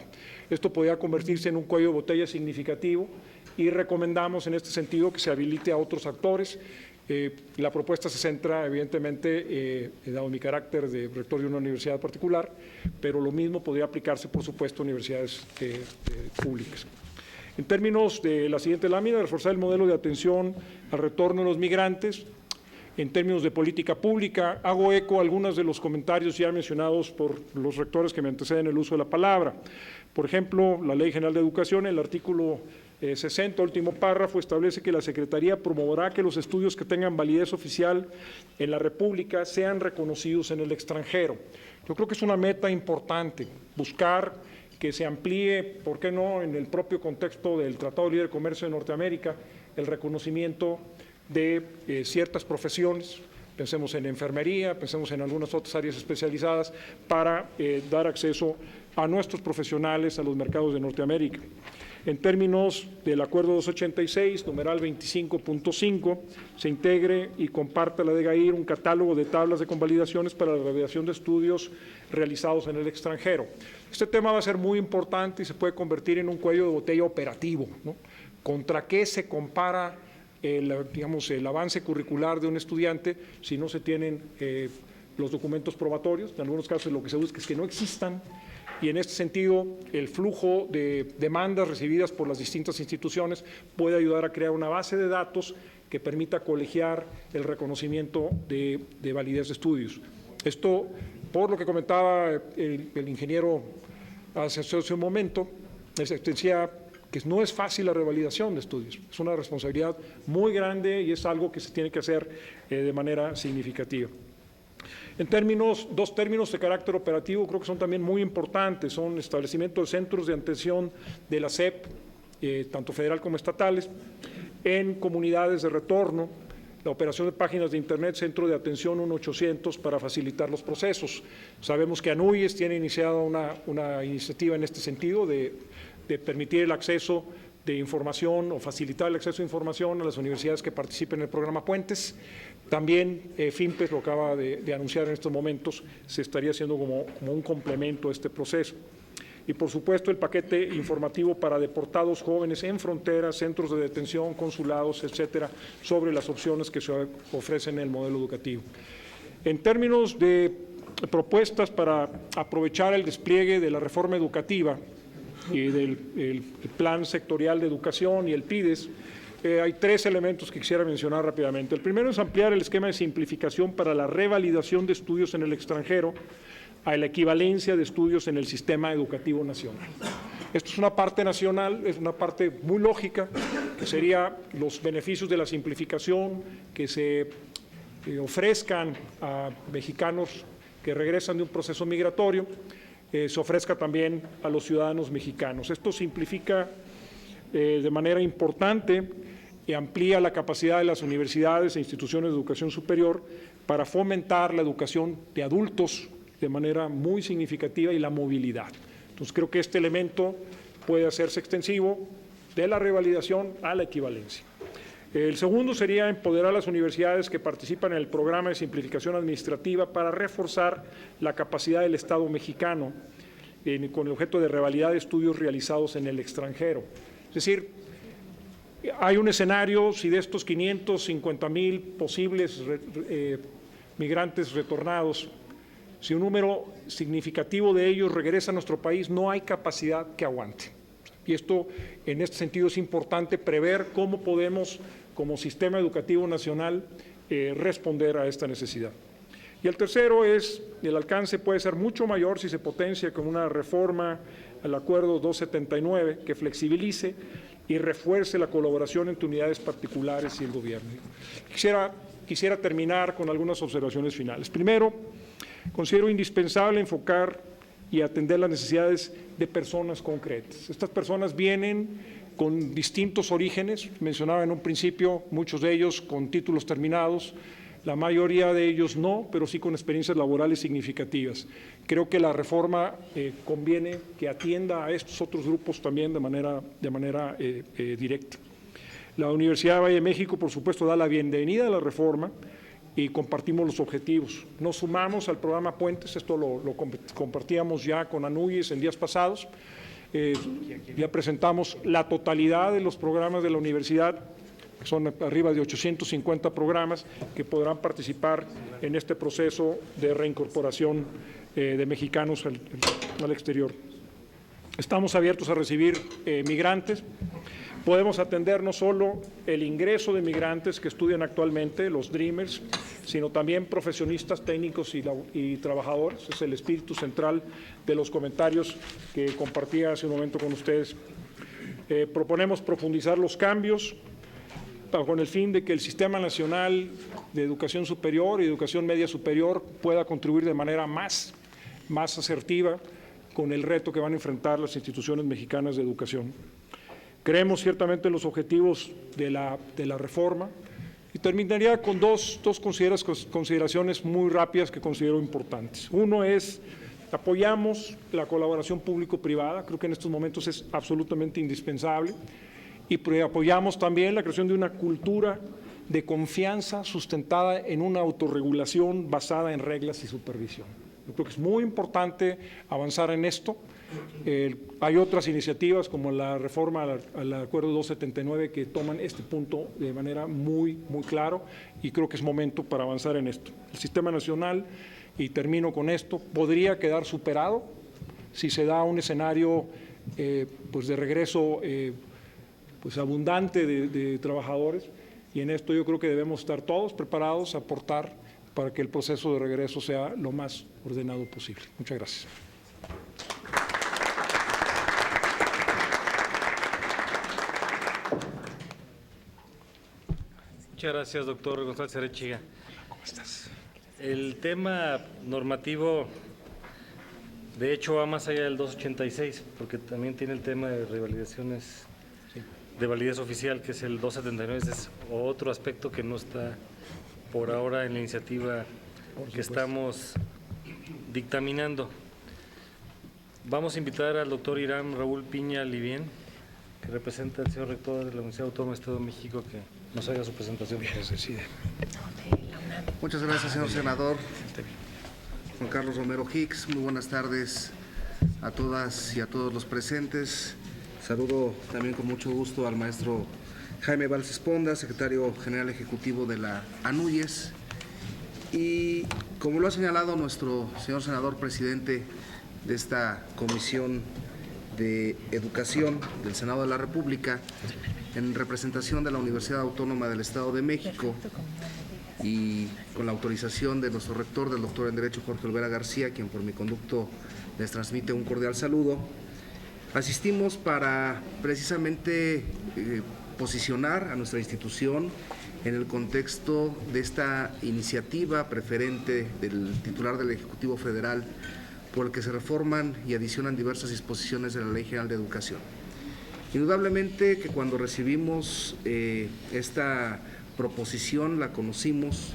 Esto podría convertirse en un cuello de botella significativo y recomendamos en este sentido que se habilite a otros actores. La propuesta se centra evidentemente, dado mi carácter de rector de una universidad particular, pero lo mismo podría aplicarse, por supuesto, a universidades públicas. En términos de la siguiente lámina, reforzar el modelo de atención al retorno de los migrantes. En términos de política pública, hago eco a algunos de los comentarios ya mencionados por los rectores que me anteceden el uso de la palabra. Por ejemplo, la Ley General de Educación, el artículo 60, último párrafo, establece que la Secretaría promoverá que los estudios que tengan validez oficial en la República sean reconocidos en el extranjero. Yo creo que es una meta importante, buscar que se amplíe, ¿por qué no?, en el propio contexto del Tratado de Libre Comercio de Norteamérica, el reconocimiento de ciertas profesiones, pensemos en enfermería, pensemos en algunas otras áreas especializadas, para dar acceso a nuestros profesionales a los mercados de Norteamérica. En términos del Acuerdo 286, numeral 25.5, se integre y comparta la DGAIR un catálogo de tablas de convalidaciones para la revalidación de estudios realizados en el extranjero. Este tema va a ser muy importante y se puede convertir en un cuello de botella operativo, ¿no? ¿Contra qué se compara el avance curricular de un estudiante si no se tienen los documentos probatorios? En algunos casos lo que se busca es que no existan, y en este sentido el flujo de demandas recibidas por las distintas instituciones puede ayudar a crear una base de datos que permita colegiar el reconocimiento de validez de estudios. Esto, por lo que comentaba el ingeniero hace un momento, decía que no es fácil la revalidación de estudios, es una responsabilidad muy grande y es algo que se tiene que hacer de manera significativa. En dos términos de carácter operativo creo que son también muy importantes, son establecimiento de centros de atención de la SEP, tanto federal como estatales, en comunidades de retorno, la operación de páginas de Internet, Centro de Atención 1-800 para facilitar los procesos. Sabemos que ANUYES tiene iniciada una iniciativa en este sentido de permitir el acceso de información o facilitar el acceso a información a las universidades que participen en el programa Puentes. También FIMPES lo acaba de anunciar en estos momentos, se estaría haciendo como un complemento a este proceso. Y por supuesto el paquete informativo para deportados jóvenes en fronteras, centros de detención, consulados, etcétera, sobre las opciones que se ofrecen en el modelo educativo. En términos de propuestas para aprovechar el despliegue de la reforma educativa y del Plan Sectorial de Educación y el PIDES, hay tres elementos que quisiera mencionar rápidamente. El primero es ampliar el esquema de simplificación para la revalidación de estudios en el extranjero a la equivalencia de estudios en el sistema educativo nacional. Esto es una parte nacional, es una parte muy lógica, que sería los beneficios de la simplificación que se ofrezcan a mexicanos que regresan de un proceso migratorio, se ofrezca también a los ciudadanos mexicanos. Esto simplifica de manera importante y amplía la capacidad de las universidades e instituciones de educación superior para fomentar la educación de adultos de manera muy significativa y la movilidad. Entonces creo que este elemento puede hacerse extensivo de la revalidación a la equivalencia. El segundo sería empoderar a las universidades que participan en el programa de simplificación administrativa para reforzar la capacidad del Estado mexicano con el objeto de revalidar estudios realizados en el extranjero. Es decir, hay un escenario, si de estos 550,000 posibles migrantes retornados, si un número significativo de ellos regresa a nuestro país, no hay capacidad que aguante. Y esto, en este sentido, es importante prever cómo podemos, como sistema educativo nacional, responder a esta necesidad. Y el tercero es, el alcance puede ser mucho mayor si se potencia con una reforma al Acuerdo 279 que flexibilice y refuerce la colaboración entre unidades particulares y el gobierno. Quisiera terminar con algunas observaciones finales. Primero, considero indispensable enfocar y atender las necesidades de personas concretas. Estas personas vienen con distintos orígenes, mencionaba en un principio, muchos de ellos con títulos terminados, la mayoría de ellos no, pero sí con experiencias laborales significativas. Creo que la reforma conviene que atienda a estos otros grupos también de manera directa. La Universidad de Valle de México, por supuesto, da la bienvenida a la reforma y compartimos los objetivos. Nos sumamos al programa Puentes, esto lo compartíamos ya con ANUYES en días pasados. Ya presentamos la totalidad de los programas de la universidad, que son arriba de 850 programas que podrán participar en este proceso de reincorporación de mexicanos al exterior. Estamos abiertos a recibir migrantes. Podemos atender no solo el ingreso de migrantes que estudian actualmente, los Dreamers, sino también profesionistas técnicos y trabajadores. Es el espíritu central de los comentarios que compartía hace un momento con ustedes. Proponemos profundizar los cambios con el fin de que el Sistema Nacional de Educación Superior y Educación Media Superior pueda contribuir de manera más asertiva con el reto que van a enfrentar las instituciones mexicanas de educación. Creemos ciertamente en los objetivos de la reforma y terminaría con dos consideraciones muy rápidas que considero importantes. Uno es, apoyamos la colaboración público-privada, creo que en estos momentos es absolutamente indispensable, y apoyamos también la creación de una cultura de confianza sustentada en una autorregulación basada en reglas y supervisión. Yo creo que es muy importante avanzar en esto. Hay otras iniciativas como la reforma al Acuerdo 279 que toman este punto de manera muy claro y creo que es momento para avanzar en esto. El Sistema Nacional, y termino con esto, podría quedar superado si se da un escenario pues de regreso pues abundante de trabajadores, y en esto yo creo que debemos estar todos preparados a aportar para que el proceso de regreso sea lo más ordenado posible. Muchas gracias. Muchas gracias, doctor González Arechiga. ¿Cómo estás? El tema normativo, de hecho, va más allá del 286, porque también tiene el tema de revalidaciones de validez oficial, que es el 279, ese es otro aspecto que no está por ahora en la iniciativa que estamos dictaminando. Vamos a invitar al doctor Hiram Raúl Piña Livien, que representa al señor rector de la Universidad Autónoma del Estado de México, que nos haga su presentación. Muchas gracias, señor senador Juan Carlos Romero Hicks. Muy buenas tardes a todas y a todos los presentes. Saludo también con mucho gusto al maestro Jaime Valls Esponda, secretario general ejecutivo de la ANUYES. Y como lo ha señalado nuestro señor senador presidente de esta Comisión de Educación del Senado de la República, en representación de la Universidad Autónoma del Estado de México y con la autorización de nuestro rector, del doctor en Derecho Jorge Olvera García, quien por mi conducto les transmite un cordial saludo, asistimos para precisamente posicionar a nuestra institución en el contexto de esta iniciativa preferente del titular del Ejecutivo Federal por el que se reforman y adicionan diversas disposiciones de la Ley General de Educación. Indudablemente que cuando recibimos esta proposición, la conocimos,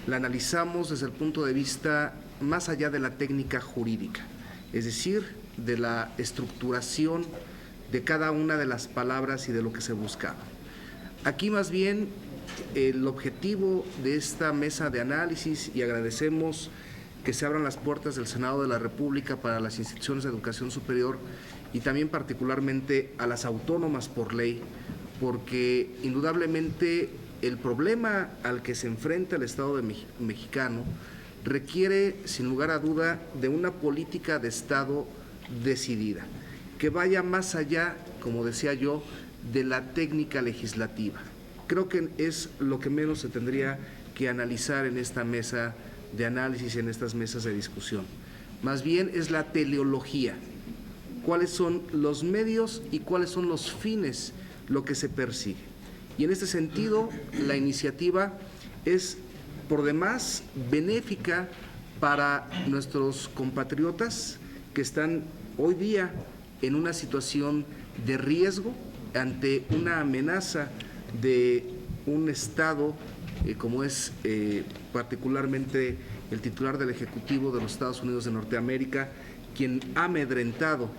la analizamos desde el punto de vista más allá de la técnica jurídica, es decir, de la estructuración de cada una de las palabras y de lo que se buscaba. Aquí más bien el objetivo de esta mesa de análisis, y agradecemos que se abran las puertas del Senado de la República para las instituciones de educación superior y también particularmente a las autónomas por ley, porque indudablemente el problema al que se enfrenta el Estado mexicano requiere, sin lugar a duda, de una política de Estado decidida, que vaya más allá, como decía yo, de la técnica legislativa. Creo que es lo que menos se tendría que analizar en esta mesa de análisis, en estas mesas de discusión. Más bien es la teleología, cuáles son los medios y cuáles son los fines, lo que se persigue. Y en este sentido, la iniciativa es por demás benéfica para nuestros compatriotas que están hoy día en una situación de riesgo ante una amenaza de un Estado como es particularmente el titular del Ejecutivo de los Estados Unidos de Norteamérica, quien ha amedrentado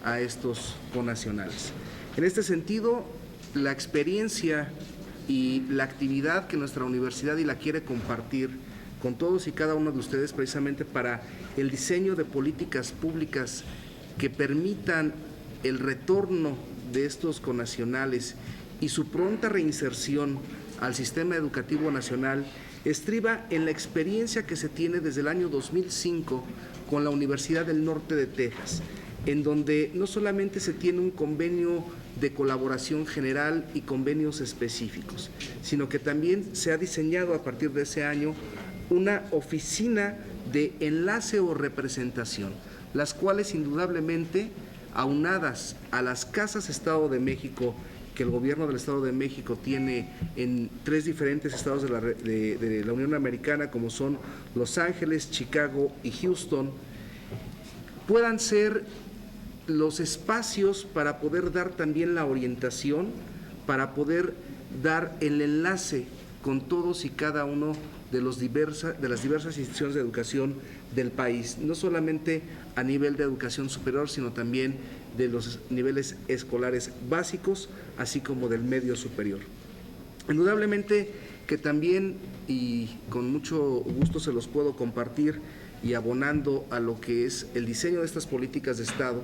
a estos connacionales. En este sentido, la experiencia y la actividad que nuestra universidad y la quiere compartir con todos y cada uno de ustedes precisamente para el diseño de políticas públicas que permitan el retorno de estos connacionales y su pronta reinserción al sistema educativo nacional estriba en la experiencia que se tiene desde el año 2005 con la Universidad del Norte de Texas, en donde no solamente se tiene un convenio de colaboración general y convenios específicos, sino que también se ha diseñado a partir de ese año una oficina de enlace o representación, las cuales indudablemente, aunadas a las casas Estado de México que el gobierno del Estado de México tiene en 3 diferentes estados de la Unión Americana, como son Los Ángeles, Chicago y Houston, puedan ser los espacios para poder dar también la orientación, para poder dar el enlace con todos y cada uno de las diversas instituciones de educación del país, no solamente a nivel de educación superior, sino también de los niveles escolares básicos, así como del medio superior. Indudablemente que también, y con mucho gusto se los puedo compartir, y abonando a lo que es el diseño de estas políticas de Estado,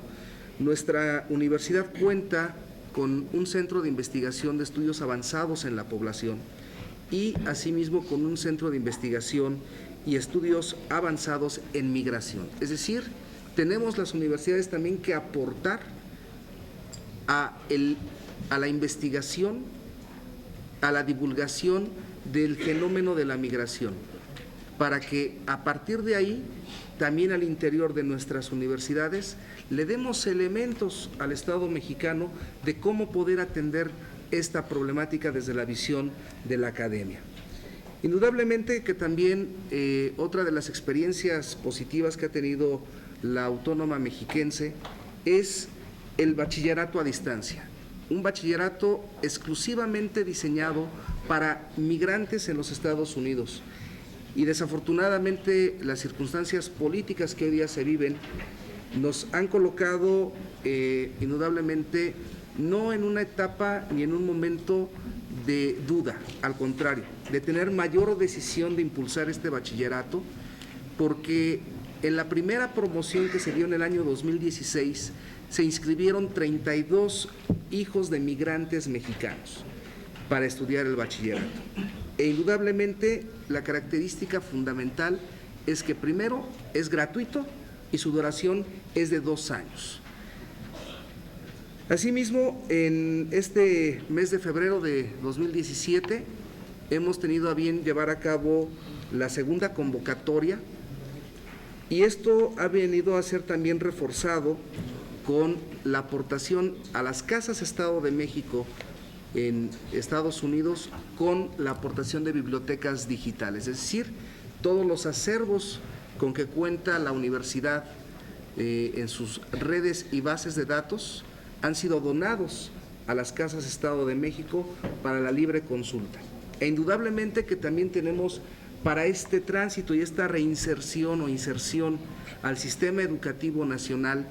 nuestra universidad cuenta con un centro de investigación de estudios avanzados en la población y asimismo con un centro de investigación y estudios avanzados en migración. Es decir, tenemos las universidades también que aportar a la investigación, a la divulgación del fenómeno de la migración, para que a partir de ahí, también al interior de nuestras universidades, le demos elementos al Estado mexicano de cómo poder atender esta problemática desde la visión de la academia. Indudablemente que también otra de las experiencias positivas que ha tenido la Autónoma Mexiquense es el bachillerato a distancia, un bachillerato exclusivamente diseñado para migrantes en los Estados Unidos. Y desafortunadamente las circunstancias políticas que hoy día se viven nos han colocado indudablemente no en una etapa ni en un momento de duda, al contrario, de tener mayor decisión de impulsar este bachillerato, porque en la primera promoción que se dio en el año 2016 se inscribieron 32 hijos de migrantes mexicanos para estudiar el bachillerato. E indudablemente la característica fundamental es que primero es gratuito y su duración es de 2 años. Asimismo, en este mes de febrero de 2017 hemos tenido a bien llevar a cabo la segunda convocatoria y esto ha venido a ser también reforzado con la aportación a las casas Estado de México en Estados Unidos con la aportación de bibliotecas digitales, es decir, todos los acervos con que cuenta la universidad en sus redes y bases de datos han sido donados a las casas Estado de México para la libre consulta. E indudablemente que también tenemos para este tránsito y esta reinserción o inserción al sistema educativo nacional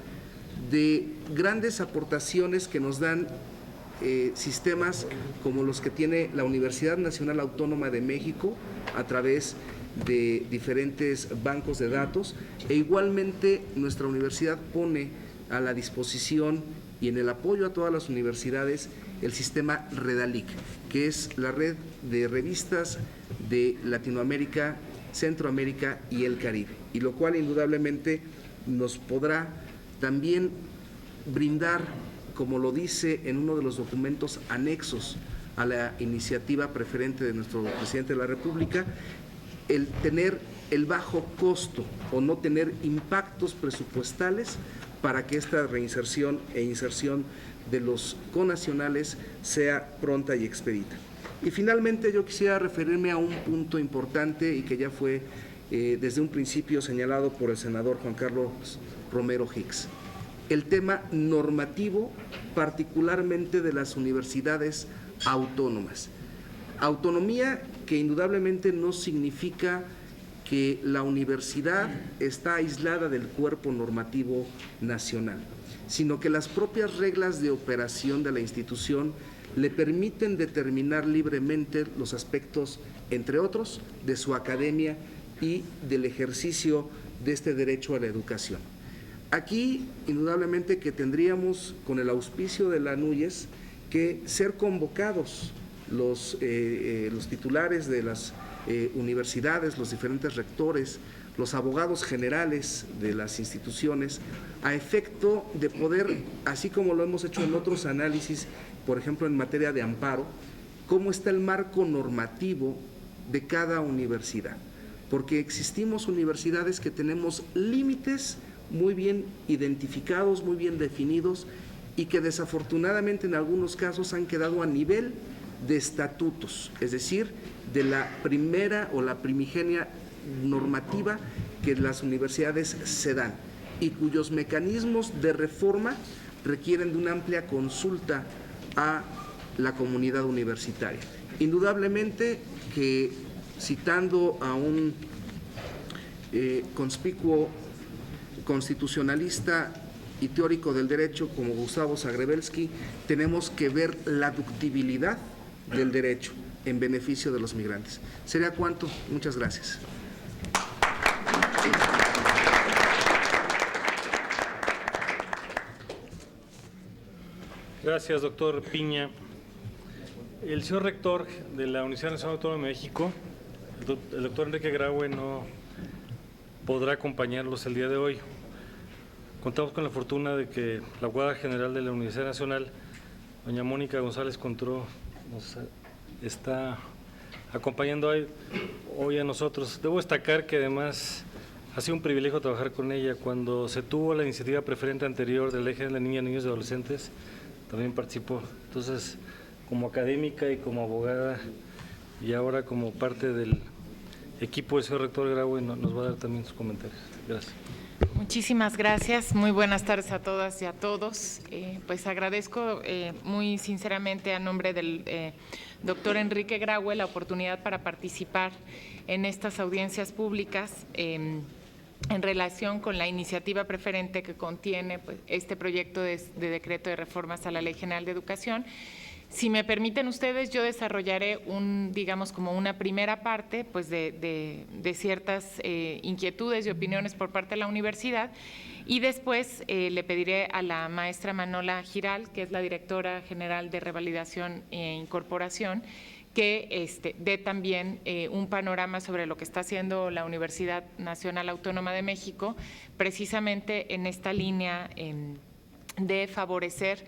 de grandes aportaciones que nos dan sistemas como los que tiene la Universidad Nacional Autónoma de México a través de diferentes bancos de datos, e igualmente nuestra universidad pone a la disposición y en el apoyo a todas las universidades el sistema Redalic, que es la red de revistas de Latinoamérica, Centroamérica y el Caribe, y lo cual indudablemente nos podrá también brindar, como lo dice en uno de los documentos anexos a la iniciativa preferente de nuestro presidente de la República, el tener el bajo costo o no tener impactos presupuestales para que esta reinserción e inserción de los connacionales sea pronta y expedita. Y finalmente yo quisiera referirme a un punto importante y que ya fue desde un principio señalado por el senador Juan Carlos Romero Hicks, el tema normativo, particularmente de las universidades autónomas. Autonomía que indudablemente no significa que la universidad está aislada del cuerpo normativo nacional, sino que las propias reglas de operación de la institución le permiten determinar libremente los aspectos, entre otros, de su academia y del ejercicio de este derecho a la educación. Aquí, indudablemente que tendríamos, con el auspicio de la NUYES, que ser convocados los titulares de las universidades, los diferentes rectores, los abogados generales de las instituciones, a efecto de poder, así como lo hemos hecho en otros análisis, por ejemplo en materia de amparo, cómo está el marco normativo de cada universidad, porque existimos universidades que tenemos límites muy bien identificados, muy bien definidos, y que desafortunadamente en algunos casos han quedado a nivel de estatutos, es decir, de la primera o la primigenia normativa que las universidades se dan y cuyos mecanismos de reforma requieren de una amplia consulta a la comunidad universitaria. Indudablemente que, citando a un conspicuo constitucionalista y teórico del derecho como Gustavo Zagrebelsky, tenemos que ver la ductibilidad del derecho en beneficio de los migrantes. ¿Sería cuánto? Muchas gracias. Gracias, doctor Piña. El señor rector de la Universidad Nacional Autónoma de México, el doctor Enrique Graue, no podrá acompañarlos el día de hoy. Contamos con la fortuna de que la abogada general de la Universidad Nacional, doña Mónica González Contró, nos está acompañando hoy a nosotros. Debo destacar que además ha sido un privilegio trabajar con ella. Cuando se tuvo la iniciativa preferente anterior de la Ley General de Niñas, Niños y Adolescentes, también participó. Entonces, como académica y como abogada, y ahora como parte del equipo del señor rector Graue, nos va a dar también sus comentarios. Gracias. Muchísimas gracias. Muy buenas tardes a todas y a todos. Pues agradezco muy sinceramente a nombre del doctor Enrique Graue la oportunidad para participar en estas audiencias públicas en relación con la iniciativa preferente que contiene pues, este proyecto de decreto de reformas a la Ley General de Educación. Si me permiten ustedes, yo desarrollaré digamos como una primera parte pues de ciertas inquietudes y opiniones por parte de la universidad, y después le pediré a la maestra Manola Giral, que es la directora general de Revalidación e Incorporación, que dé también un panorama sobre lo que está haciendo la Universidad Nacional Autónoma de México, precisamente en esta línea de favorecer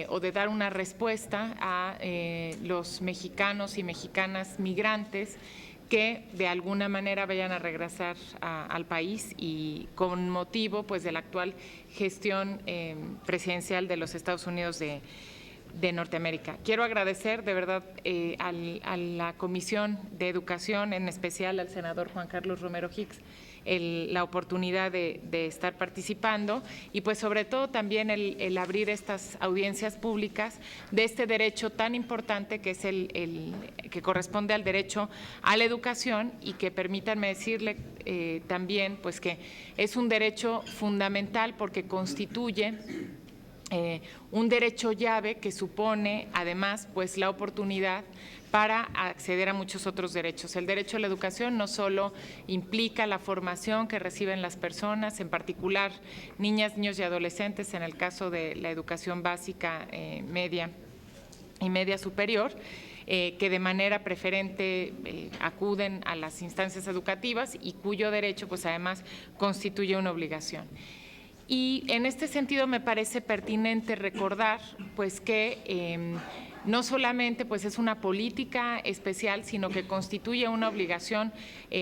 o de dar una respuesta a los mexicanos y mexicanas migrantes que de alguna manera vayan a regresar al país, y con motivo pues de la actual gestión presidencial de los Estados Unidos de Norteamérica. Quiero agradecer de verdad a la Comisión de Educación, en especial al senador Juan Carlos Romero Hicks, la oportunidad de estar participando y pues sobre todo también el abrir estas audiencias públicas de este derecho tan importante que es el que corresponde al derecho a la educación y que permítanme decirle también pues que es un derecho fundamental porque constituye un derecho llave que supone además pues la oportunidad para acceder a muchos otros derechos. El derecho a la educación no solo implica la formación que reciben las personas, en particular niñas, niños y adolescentes, en el caso de la educación básica, media y media superior, que de manera preferente acuden a las instancias educativas y cuyo derecho pues además constituye una obligación. Y en este sentido me parece pertinente recordar pues que no solamente pues es una política especial, sino que constituye una obligación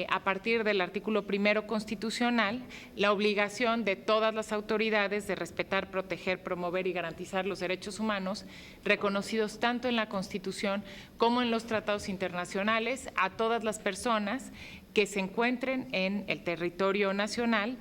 a partir del artículo 1 constitucional, la obligación de todas las autoridades de respetar, proteger, promover y garantizar los derechos humanos reconocidos tanto en la Constitución como en los tratados internacionales a todas las personas que se encuentren en el territorio nacional.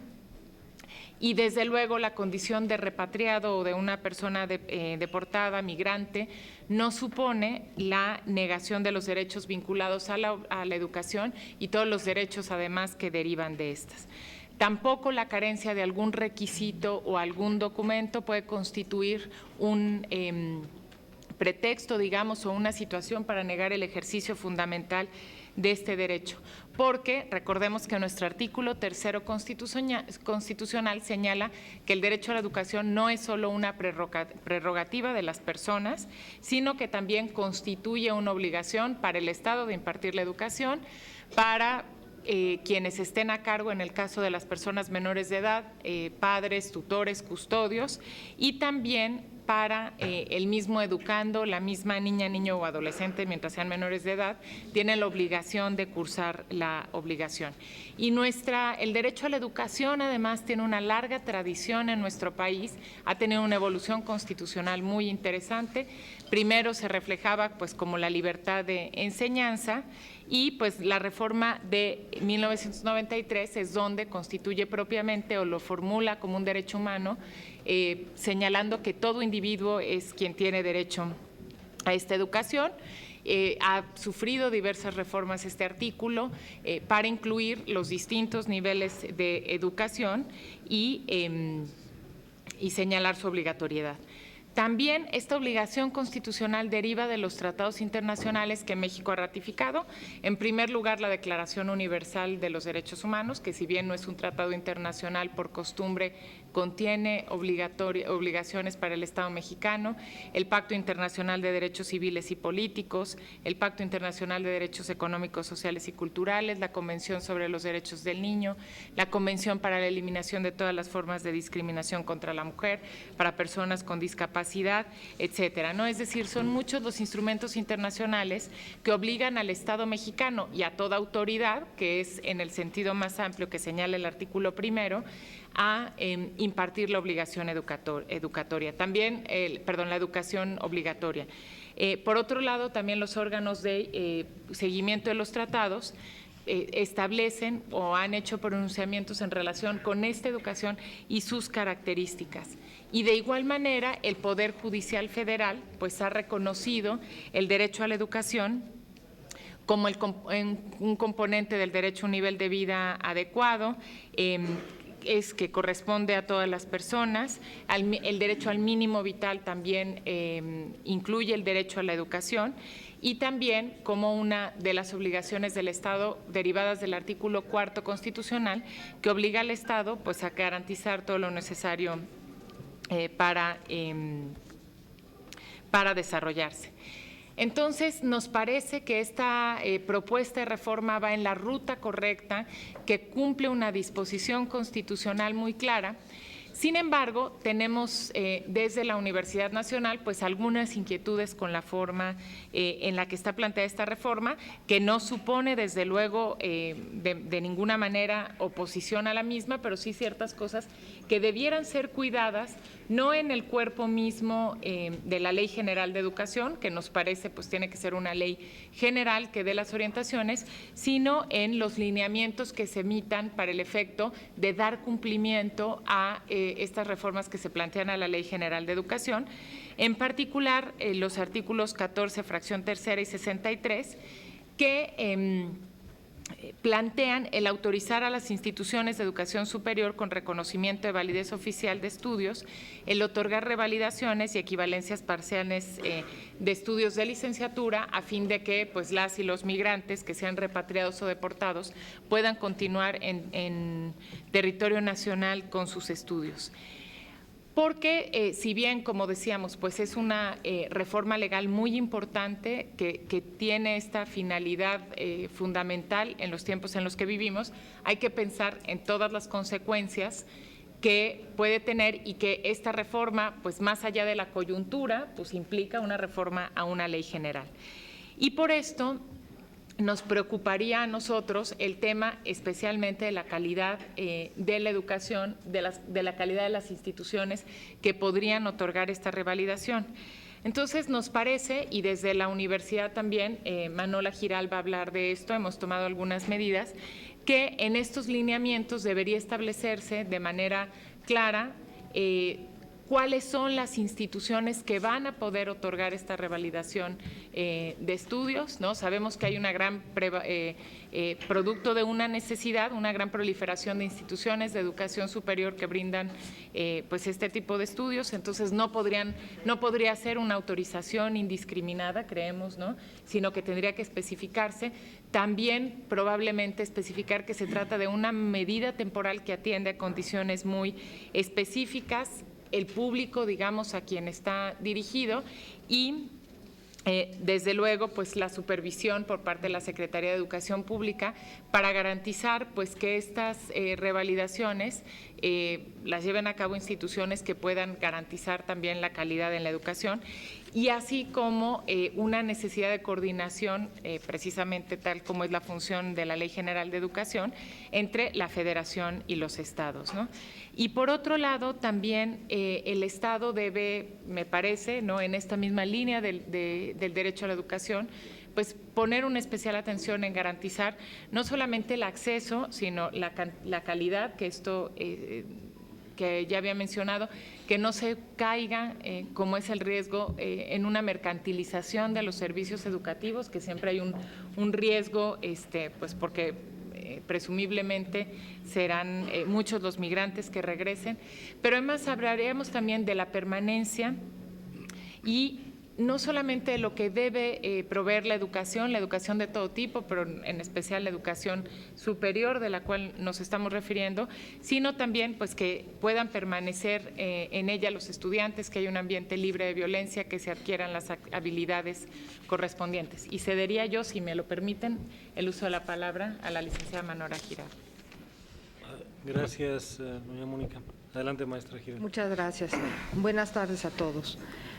Y desde luego la condición de repatriado o de una persona deportada, migrante, no supone la negación de los derechos vinculados a la educación y todos los derechos además que derivan de estas. Tampoco la carencia de algún requisito o algún documento puede constituir un pretexto, digamos, o una situación para negar el ejercicio fundamental de este derecho, porque recordemos que nuestro artículo 3 constitucional señala que el derecho a la educación no es solo una prerrogativa de las personas, sino que también constituye una obligación para el Estado de impartir la educación, para quienes estén a cargo en el caso de las personas menores de edad, padres, tutores, custodios, y también para el mismo educando, la misma niña, niño o adolescente, mientras sean menores de edad, tienen la obligación de cursar la obligación. Y el derecho a la educación, además, tiene una larga tradición en nuestro país, ha tenido una evolución constitucional muy interesante. Primero se reflejaba pues como la libertad de enseñanza y pues la reforma de 1993 es donde constituye propiamente o lo formula como un derecho humano, señalando que todo individuo es quien tiene derecho a esta educación. Ha sufrido diversas reformas este artículo para incluir los distintos niveles de educación y señalar su obligatoriedad. También esta obligación constitucional deriva de los tratados internacionales que México ha ratificado. En primer lugar, la Declaración Universal de los Derechos Humanos, que si bien no es un tratado internacional por costumbre, contiene obligaciones para el Estado mexicano, el Pacto Internacional de Derechos Civiles y Políticos, el Pacto Internacional de Derechos Económicos, Sociales y Culturales, la Convención sobre los Derechos del Niño, la Convención para la Eliminación de todas las formas de discriminación contra la mujer, para personas con discapacidad, etcétera, ¿no? Es decir, son muchos los instrumentos internacionales que obligan al Estado mexicano y a toda autoridad, que es en el sentido más amplio que señala el artículo 1, a impartir la obligación educatoria, también, la educación obligatoria. Por otro lado, también los órganos de seguimiento de los tratados establecen o han hecho pronunciamientos en relación con esta educación y sus características. Y de igual manera, el Poder Judicial Federal pues ha reconocido el derecho a la educación como un componente del derecho a un nivel de vida adecuado, es que corresponde a todas las personas. El derecho al mínimo vital también incluye el derecho a la educación y también como una de las obligaciones del Estado derivadas del artículo 4 constitucional que obliga al Estado pues a garantizar todo lo necesario para desarrollarse. Entonces, nos parece que esta propuesta de reforma va en la ruta correcta, que cumple una disposición constitucional muy clara. Sin embargo, tenemos desde la Universidad Nacional pues algunas inquietudes con la forma en la que está planteada esta reforma, que no supone desde luego de ninguna manera oposición a la misma, pero sí ciertas cosas que debieran ser cuidadas no en el cuerpo mismo de la Ley General de Educación, que nos parece pues tiene que ser una ley general que dé las orientaciones, sino en los lineamientos que se emitan para el efecto de dar cumplimiento a estas reformas que se plantean a la Ley General de Educación, en particular los artículos 14, fracción tercera y 63, que plantean el autorizar a las instituciones de educación superior con reconocimiento de validez oficial de estudios, el otorgar revalidaciones y equivalencias parciales de estudios de licenciatura a fin de que pues, las y los migrantes que sean repatriados o deportados puedan continuar en territorio nacional con sus estudios. Porque si bien, como decíamos, pues es una reforma legal muy importante que tiene esta finalidad fundamental en los tiempos en los que vivimos, hay que pensar en todas las consecuencias que puede tener y que esta reforma, pues más allá de la coyuntura, pues implica una reforma a una ley general. Y por esto nos preocuparía a nosotros el tema especialmente de la calidad de la educación, de la calidad de las instituciones que podrían otorgar esta revalidación. Entonces nos parece, y desde la universidad también, Manola Giral va a hablar de esto, hemos tomado algunas medidas, que en estos lineamientos debería establecerse de manera clara cuáles son las instituciones que van a poder otorgar esta revalidación de estudios, ¿no? Sabemos que hay una gran producto de una necesidad, una gran proliferación de instituciones de educación superior que brindan pues este tipo de estudios, entonces no podría ser una autorización indiscriminada, creemos, ¿no? Sino que tendría que especificarse, también probablemente especificar que se trata de una medida temporal que atiende a condiciones muy específicas, el público, digamos, a quien está dirigido y desde luego, pues la supervisión por parte de la Secretaría de Educación Pública para garantizar pues que estas revalidaciones las lleven a cabo instituciones que puedan garantizar también la calidad en la educación y así como una necesidad de coordinación, precisamente tal como es la función de la Ley General de Educación, entre la Federación y los estados, ¿no? Y por otro lado, también el Estado debe, me parece, ¿no?, en esta misma línea del derecho a la educación, pues poner una especial atención en garantizar no solamente el acceso, sino la calidad, que esto que ya había mencionado, que no se caiga, como es el riesgo, en una mercantilización de los servicios educativos, que siempre hay un riesgo, pues porque presumiblemente serán muchos los migrantes que regresen, pero además hablaríamos también de la permanencia y no solamente de lo que debe proveer la educación de todo tipo, pero en especial la educación superior de la cual nos estamos refiriendo, sino también pues que puedan permanecer en ella los estudiantes, que haya un ambiente libre de violencia, que se adquieran las habilidades correspondientes. Y cedería yo, si me lo permiten, el uso de la palabra a la licenciada Manola Giral. Gracias, doña Mónica. Adelante, maestra Giral. Muchas gracias. Buenas tardes a todos.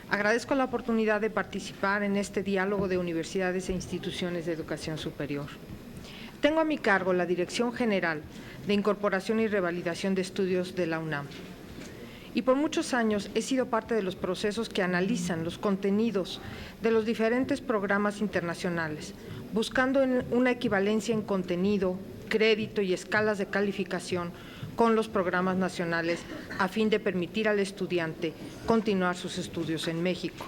Agradezco la oportunidad de participar en este diálogo de universidades e instituciones de educación superior. Tengo a mi cargo la Dirección General de Incorporación y Revalidación de Estudios de la UNAM. Y por muchos años he sido parte de los procesos que analizan los contenidos de los diferentes programas internacionales, buscando una equivalencia en contenido, crédito y escalas de calificación con los programas nacionales a fin de permitir al estudiante continuar sus estudios en México.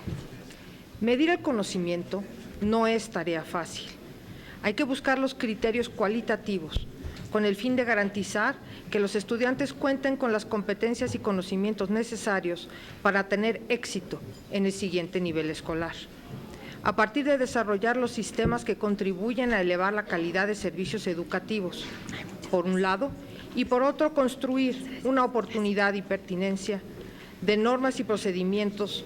Medir el conocimiento no es tarea fácil. Hay que buscar los criterios cualitativos con el fin de garantizar que los estudiantes cuenten con las competencias y conocimientos necesarios para tener éxito en el siguiente nivel escolar. A partir de desarrollar los sistemas que contribuyen a elevar la calidad de servicios educativos, por un lado, y por otro, construir una oportunidad y pertinencia de normas y procedimientos,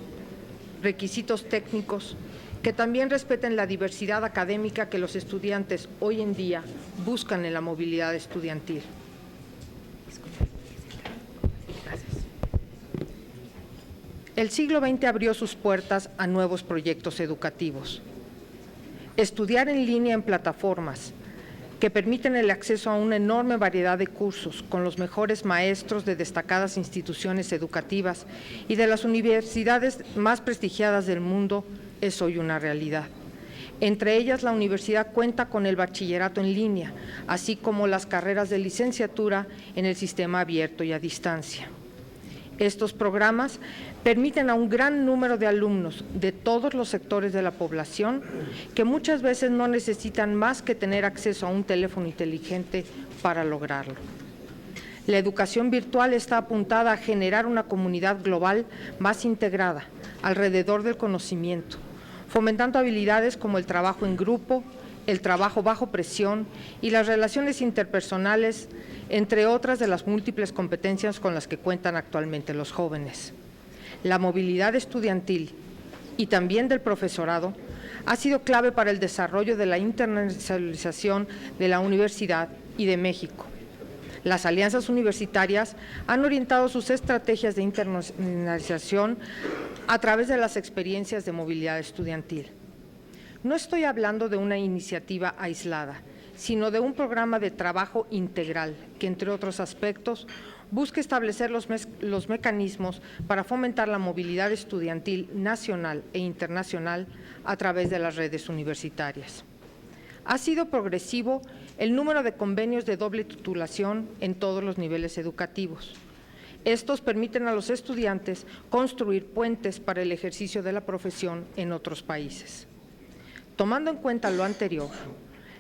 requisitos técnicos, que también respeten la diversidad académica que los estudiantes hoy en día buscan en la movilidad estudiantil. El siglo XX abrió sus puertas a nuevos proyectos educativos. Estudiar en línea en plataformas que permiten el acceso a una enorme variedad de cursos con los mejores maestros de destacadas instituciones educativas y de las universidades más prestigiadas del mundo, es hoy una realidad. Entre ellas, la universidad cuenta con el bachillerato en línea, así como las carreras de licenciatura en el sistema abierto y a distancia. Estos programas permiten a un gran número de alumnos de todos los sectores de la población que muchas veces no necesitan más que tener acceso a un teléfono inteligente para lograrlo. La educación virtual está apuntada a generar una comunidad global más integrada alrededor del conocimiento, fomentando habilidades como el trabajo en grupo, el trabajo bajo presión y las relaciones interpersonales, entre otras de las múltiples competencias con las que cuentan actualmente los jóvenes. La movilidad estudiantil y también del profesorado ha sido clave para el desarrollo de la internacionalización de la universidad y de México. Las alianzas universitarias han orientado sus estrategias de internacionalización a través de las experiencias de movilidad estudiantil. No estoy hablando de una iniciativa aislada, sino de un programa de trabajo integral que, entre otros aspectos, busca establecer los mecanismos para fomentar la movilidad estudiantil nacional e internacional a través de las redes universitarias. Ha sido progresivo el número de convenios de doble titulación en todos los niveles educativos. Estos permiten a los estudiantes construir puentes para el ejercicio de la profesión en otros países. Tomando en cuenta lo anterior,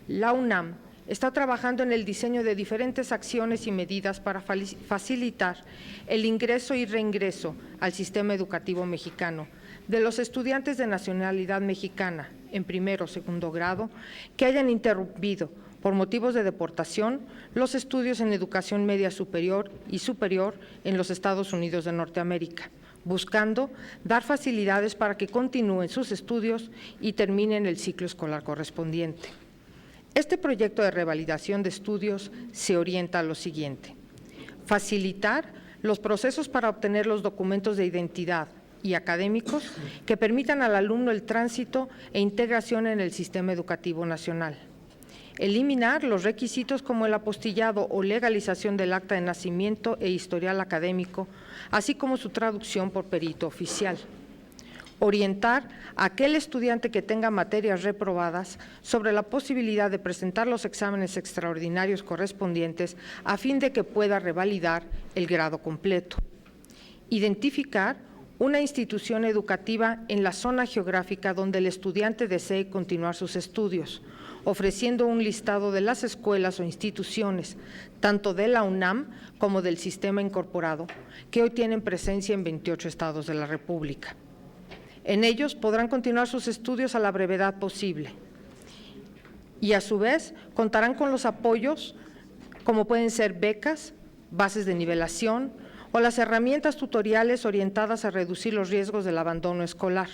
la UNAM está trabajando en el diseño de diferentes acciones y medidas para facilitar el ingreso y reingreso al sistema educativo mexicano de los estudiantes de nacionalidad mexicana en primero o segundo grado que hayan interrumpido por motivos de deportación los estudios en educación media superior y superior en los Estados Unidos de Norteamérica, buscando dar facilidades para que continúen sus estudios y terminen el ciclo escolar correspondiente. Este proyecto de revalidación de estudios se orienta a lo siguiente: facilitar los procesos para obtener los documentos de identidad y académicos que permitan al alumno el tránsito e integración en el sistema educativo nacional. Eliminar los requisitos como el apostillado o legalización del acta de nacimiento e historial académico, así como su traducción por perito oficial. Orientar a aquel estudiante que tenga materias reprobadas sobre la posibilidad de presentar los exámenes extraordinarios correspondientes a fin de que pueda revalidar el grado completo. Identificar una institución educativa en la zona geográfica donde el estudiante desee continuar sus estudios, ofreciendo un listado de las escuelas o instituciones, tanto de la UNAM como del sistema incorporado, que hoy tienen presencia en 28 estados de la República. En ellos podrán continuar sus estudios a la brevedad posible y, a su vez, contarán con los apoyos como pueden ser becas, bases de nivelación o las herramientas tutoriales orientadas a reducir los riesgos del abandono escolar,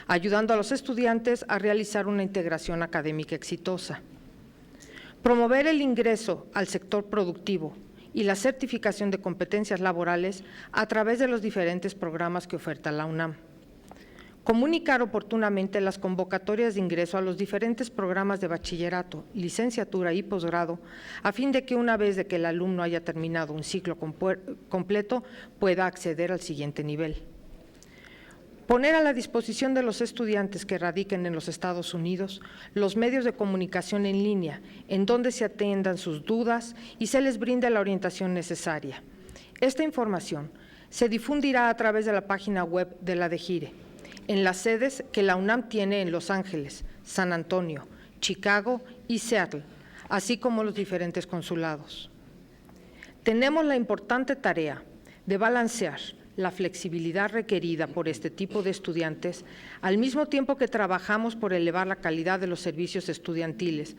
ayudando a los estudiantes a realizar una integración académica exitosa. Promover el ingreso al sector productivo y la certificación de competencias laborales a través de los diferentes programas que oferta la UNAM. Comunicar oportunamente las convocatorias de ingreso a los diferentes programas de bachillerato, licenciatura y posgrado, a fin de que una vez de que el alumno haya terminado un ciclo completo, pueda acceder al siguiente nivel. Poner a la disposición de los estudiantes que radiquen en los Estados Unidos los medios de comunicación en línea, en donde se atiendan sus dudas y se les brinde la orientación necesaria. Esta información se difundirá a través de la página web de la DEGIRE, en las sedes que la UNAM tiene en Los Ángeles, San Antonio, Chicago y Seattle, así como los diferentes consulados. Tenemos la importante tarea de balancear la flexibilidad requerida por este tipo de estudiantes, al mismo tiempo que trabajamos por elevar la calidad de los servicios estudiantiles,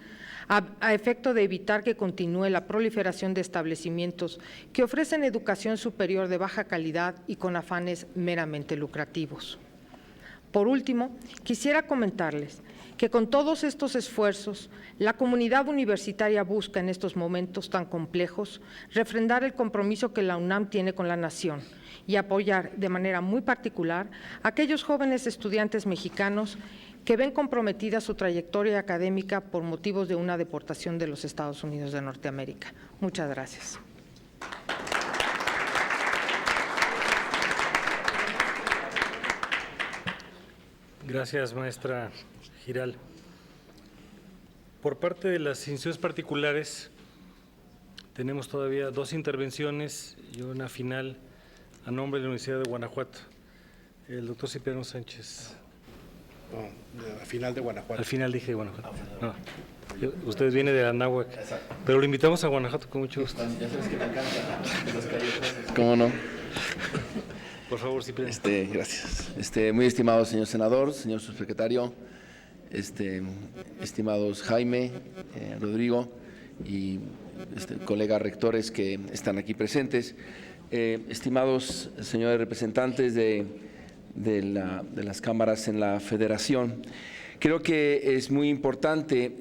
a efecto de evitar que continúe la proliferación de establecimientos que ofrecen educación superior de baja calidad y con afanes meramente lucrativos. Por último, quisiera comentarles que con todos estos esfuerzos, la comunidad universitaria busca en estos momentos tan complejos refrendar el compromiso que la UNAM tiene con la nación y apoyar de manera muy particular a aquellos jóvenes estudiantes mexicanos que ven comprometida su trayectoria académica por motivos de una deportación de los Estados Unidos de Norteamérica. Muchas gracias. Gracias, maestra Giral. Por parte de las instituciones particulares, tenemos todavía 2 intervenciones y una final a nombre de la Universidad de Guanajuato. El doctor Cipriano Sánchez. No, al final de Guanajuato. Al final dije Guanajuato. No, usted viene de Anáhuac, pero lo invitamos a Guanajuato con mucho gusto. Ya sabes que me encanta las calles. ¿Cómo no? Por favor, Cipriano. Gracias. Muy estimado señor senador, señor subsecretario, estimados Jaime, Rodrigo y colegas rectores que están aquí presentes, estimados señores representantes de las cámaras en la Federación. Creo que es muy importante,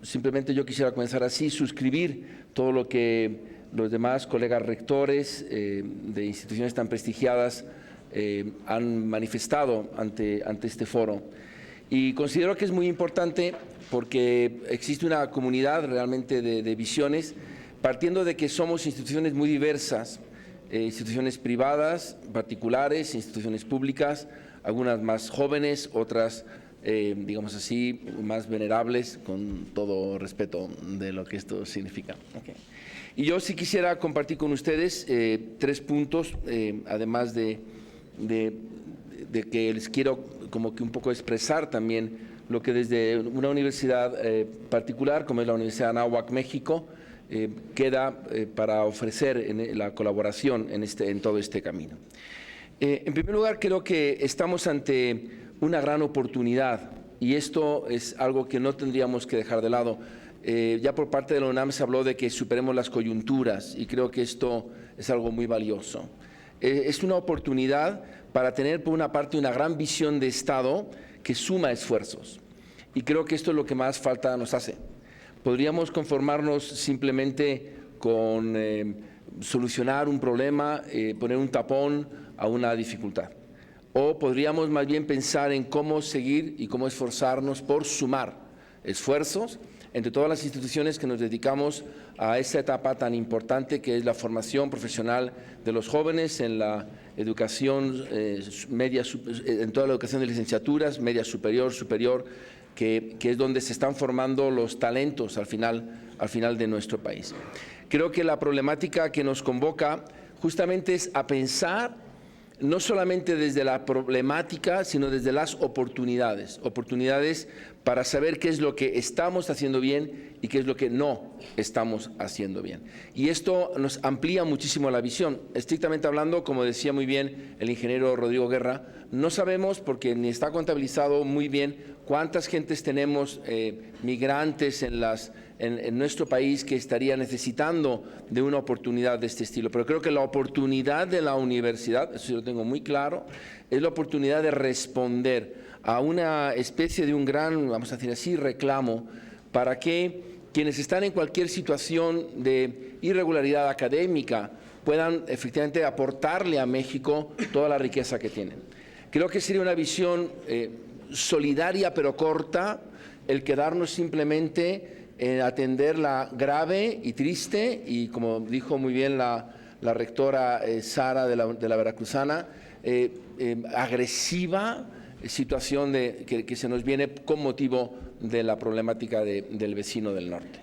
simplemente yo quisiera comenzar así, suscribir todo lo que los demás colegas rectores de instituciones tan prestigiadas han manifestado ante este foro. Y considero que es muy importante porque existe una comunidad realmente de visiones, partiendo de que somos instituciones muy diversas, instituciones privadas, particulares, instituciones públicas, algunas más jóvenes, otras, digamos así, más venerables, con todo respeto de lo que esto significa. Okay. Y yo sí quisiera compartir con ustedes 3 puntos, además de que les quiero como que un poco expresar también lo que desde una universidad particular, como es la Universidad de Anáhuac, México, queda para ofrecer en la colaboración en todo este camino. En primer lugar, creo que estamos ante una gran oportunidad y esto es algo que no tendríamos que dejar de lado. Ya por parte de la UNAM se habló de que superemos las coyunturas y creo que esto es algo muy valioso. Es una oportunidad para tener por una parte una gran visión de Estado que suma esfuerzos y creo que esto es lo que más falta nos hace. Podríamos conformarnos simplemente con solucionar un problema, poner un tapón a una dificultad. O podríamos más bien pensar en cómo seguir y cómo esforzarnos por sumar esfuerzos entre todas las instituciones que nos dedicamos a esta etapa tan importante que es la formación profesional de los jóvenes en la educación media, en toda la educación de licenciaturas, media superior, que es donde se están formando los talentos al final de nuestro país. Creo que la problemática que nos convoca justamente es a pensar no solamente desde la problemática, sino desde las oportunidades para saber qué es lo que estamos haciendo bien y qué es lo que no estamos haciendo bien. Y esto nos amplía muchísimo la visión. Estrictamente hablando, como decía muy bien el ingeniero Rodrigo Guerra, no sabemos, porque ni está contabilizado muy bien, cuántas gentes tenemos migrantes en nuestro país que estaría necesitando de una oportunidad de este estilo. Pero creo que la oportunidad de la universidad, eso sí lo tengo muy claro, es la oportunidad de responder a una especie de un gran, vamos a decir así, reclamo para que quienes están en cualquier situación de irregularidad académica puedan efectivamente aportarle a México toda la riqueza que tienen. Creo que sería una visión solidaria pero corta el quedarnos simplemente en atender la grave y triste y, como dijo muy bien la rectora Sara de la Veracruzana, agresiva situación que se nos viene con motivo de la problemática del vecino del norte.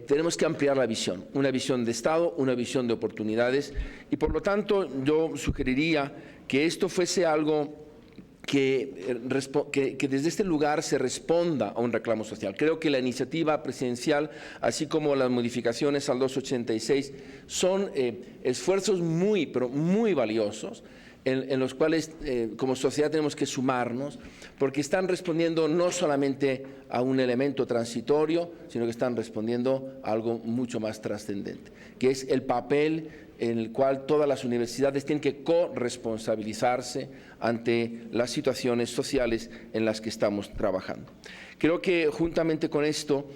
Tenemos que ampliar la visión, una visión de Estado, una visión de oportunidades y por lo tanto yo sugeriría que esto fuese algo que desde este lugar se responda a un reclamo social. Creo que la iniciativa presidencial, así como las modificaciones al 286, son esfuerzos pero muy valiosos en los cuales como sociedad tenemos que sumarnos, porque están respondiendo no solamente a un elemento transitorio, sino que están respondiendo a algo mucho más trascendente, que es el papel en el cual todas las universidades tienen que corresponsabilizarse ante las situaciones sociales en las que estamos trabajando. Creo que juntamente con esto,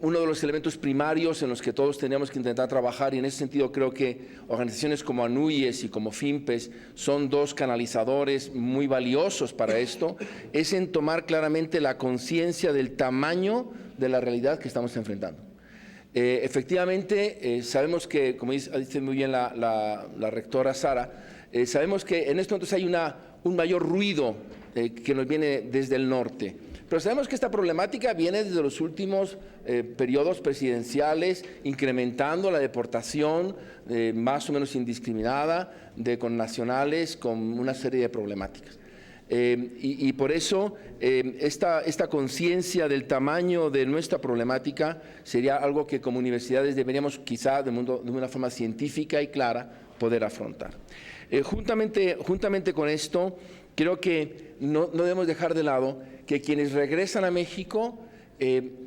uno de los elementos primarios en los que todos tenemos que intentar trabajar, y en ese sentido creo que organizaciones como ANUYES y como FIMPES son dos canalizadores muy valiosos para esto, es en tomar claramente la conciencia del tamaño de la realidad que estamos enfrentando. Efectivamente, sabemos que, como dice muy bien la rectora Sara, sabemos que en estos momentos hay un mayor ruido que nos viene desde el norte. Pero sabemos que esta problemática viene desde los últimos periodos presidenciales, incrementando la deportación más o menos indiscriminada de connacionales con una serie de problemáticas. Y por eso esta conciencia del tamaño de nuestra problemática sería algo que como universidades deberíamos quizá de una forma científica y clara poder afrontar. Juntamente con esto, creo que no debemos dejar de lado que quienes regresan a México,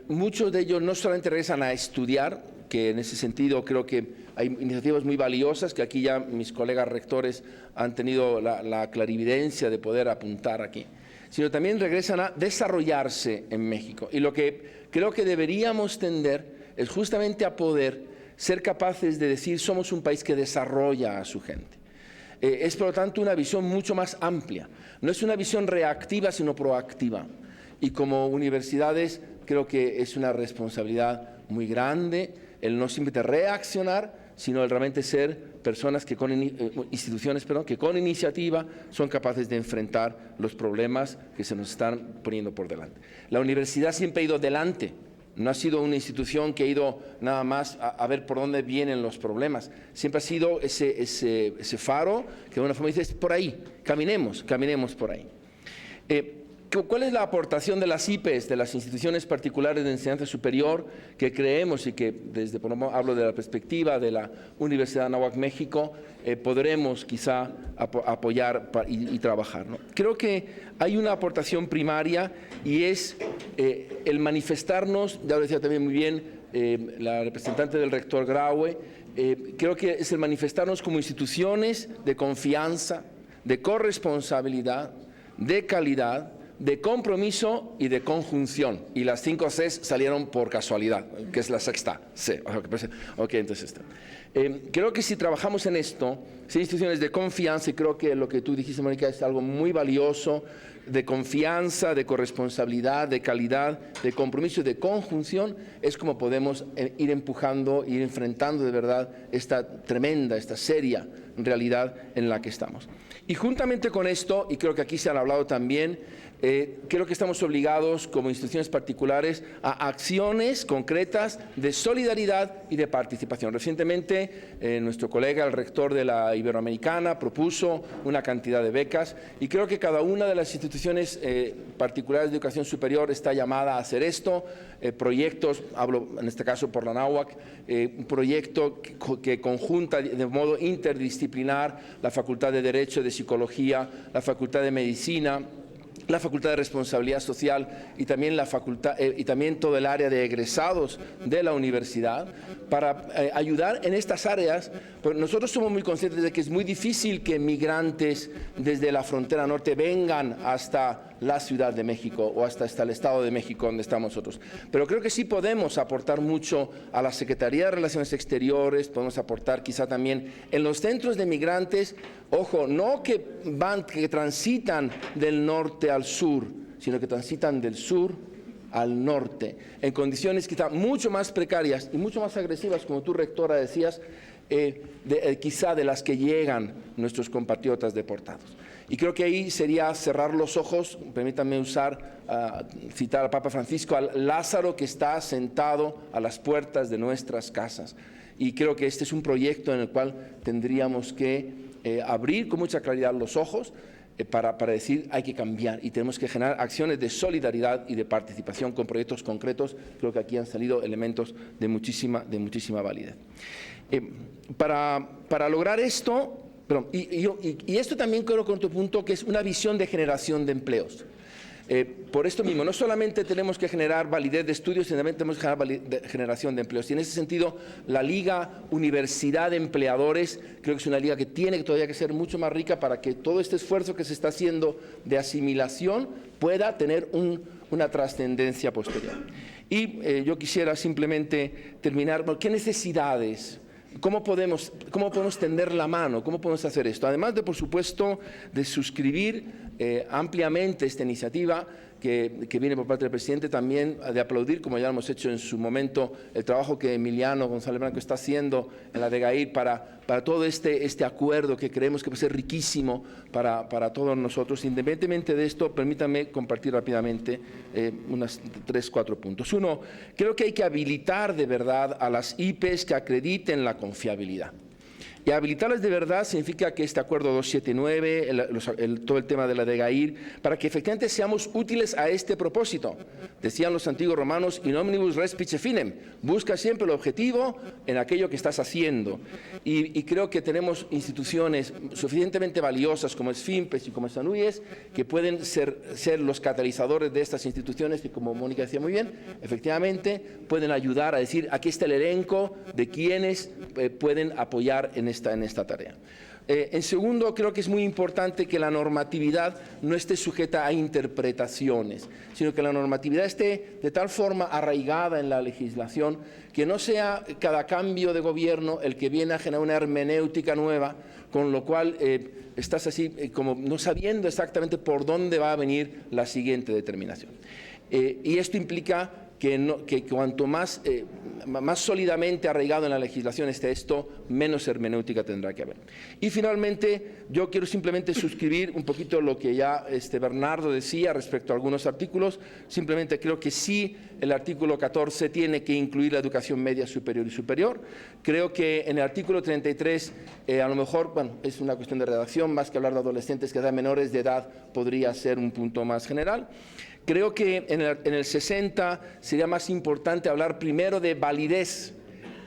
muchos de ellos no solamente regresan a estudiar, que en ese sentido creo que hay iniciativas muy valiosas que aquí ya mis colegas rectores han tenido la clarividencia de poder apuntar aquí, sino también regresan a desarrollarse en México. Y lo que creo que deberíamos tender es justamente a poder ser capaces de decir somos un país que desarrolla a su gente. Es por lo tanto una visión mucho más amplia, no es una visión reactiva sino proactiva, y como universidades creo que es una responsabilidad muy grande el no simplemente reaccionar, sino el realmente ser personas que instituciones que con iniciativa son capaces de enfrentar los problemas que se nos están poniendo por delante. La universidad siempre ha ido delante. No ha sido una institución que ha ido nada más a ver por dónde vienen los problemas. Siempre ha sido ese faro que de alguna forma dice, por ahí, caminemos por ahí. ¿Cuál es la aportación de las IPES, de las instituciones particulares de enseñanza superior, que creemos y que desde, hablo de la perspectiva de la Universidad de Anáhuac, México, podremos quizá apoyar y trabajar, ¿no? Creo que hay una aportación primaria y es el manifestarnos, ya lo decía también muy bien la representante del rector Graue, creo que es el manifestarnos como instituciones de confianza, de corresponsabilidad, de calidad, de compromiso y de conjunción. Y las 5 Cs salieron por casualidad, que es la sexta C. Ok, entonces está. Creo que si trabajamos en esto, si instituciones de confianza, y creo que lo que tú dijiste, Mónica, es algo muy valioso, de confianza, de corresponsabilidad, de calidad, de compromiso y de conjunción, es como podemos ir empujando, ir enfrentando de verdad esta tremenda, esta seria realidad en la que estamos. Y juntamente con esto, y creo que aquí se han hablado también, creo que estamos obligados como instituciones particulares a acciones concretas de solidaridad y de participación. Recientemente nuestro colega, el rector de la Iberoamericana, propuso una cantidad de becas y creo que cada una de las instituciones particulares de educación superior está llamada a hacer esto. Proyectos, hablo en este caso por la Anáhuac, un proyecto que conjunta de modo interdisciplinar la Facultad de Derecho, de Psicología, la Facultad de Medicina, la Facultad de Responsabilidad Social y también la facultad y también todo el área de egresados de la universidad para ayudar en estas áreas. Porque nosotros somos muy conscientes de que es muy difícil que migrantes desde la frontera norte vengan hasta la Ciudad de México o hasta el Estado de México donde estamos nosotros. Pero creo que sí podemos aportar mucho a la Secretaría de Relaciones Exteriores, podemos aportar quizá también en los centros de migrantes, ojo, no que transitan del norte al sur, sino que transitan del sur al norte, en condiciones quizá mucho más precarias y mucho más agresivas, como tú, rectora, decías, quizá de las que llegan nuestros compatriotas deportados. Y creo que ahí sería cerrar los ojos, permítanme citar al Papa Francisco, al Lázaro que está sentado a las puertas de nuestras casas. Y creo que este es un proyecto en el cual tendríamos que abrir con mucha claridad los ojos para decir hay que cambiar y tenemos que generar acciones de solidaridad y de participación con proyectos concretos. Creo que aquí han salido elementos de muchísima validez. Para lograr esto, y esto también creo con otro punto, que es una visión de generación de empleos. Por esto mismo, no solamente tenemos que generar validez de estudios, sino también tenemos que generar generación de empleos. Y en ese sentido, la Liga Universidad de Empleadores creo que es una liga que tiene todavía que ser mucho más rica para que todo este esfuerzo que se está haciendo de asimilación pueda tener una trascendencia posterior. Y yo quisiera simplemente terminar, ¿qué necesidades? ¿Cómo podemos tender la mano? ¿Cómo podemos hacer esto? Además de, por supuesto, de suscribir ampliamente esta iniciativa que viene por parte del presidente, también de aplaudir, como ya lo hemos hecho en su momento, el trabajo que Emiliano González Blanco está haciendo en la DEGAIR para todo este acuerdo que creemos que puede ser riquísimo para todos nosotros. Independientemente de esto, permítanme compartir rápidamente unos 3 o 4 puntos. Uno, creo que hay que habilitar de verdad a las IPEs que acrediten la confiabilidad. Y habilitarlas de verdad significa que este acuerdo 279, todo el tema de la DEGAIR, para que efectivamente seamos útiles a este propósito. Decían los antiguos romanos, in omnibus res pice finem, busca siempre el objetivo en aquello que estás haciendo. Y creo que tenemos instituciones suficientemente valiosas como es FIMPES y como es SANUYES, que pueden ser los catalizadores de estas instituciones, que como Mónica decía muy bien, efectivamente pueden ayudar a decir, aquí está el elenco de quienes pueden apoyar en esta tarea. En segundo, creo que es muy importante que la normatividad no esté sujeta a interpretaciones, sino que la normatividad esté de tal forma arraigada en la legislación que no sea cada cambio de gobierno el que viene a generar una hermenéutica nueva, con lo cual estás así como no sabiendo exactamente por dónde va a venir la siguiente determinación. Y esto implica que cuanto más sólidamente arraigado en la legislación esté esto, menos hermenéutica tendrá que haber. Y finalmente, yo quiero simplemente suscribir un poquito lo que ya Bernardo decía respecto a algunos artículos. Simplemente creo que sí, el artículo 14 tiene que incluir la educación media superior y superior. Creo que en el artículo 33, a lo mejor, bueno, es una cuestión de redacción, más que hablar de adolescentes que dan menores de edad, podría ser un punto más general. Creo que en el 60 sería más importante hablar primero de validez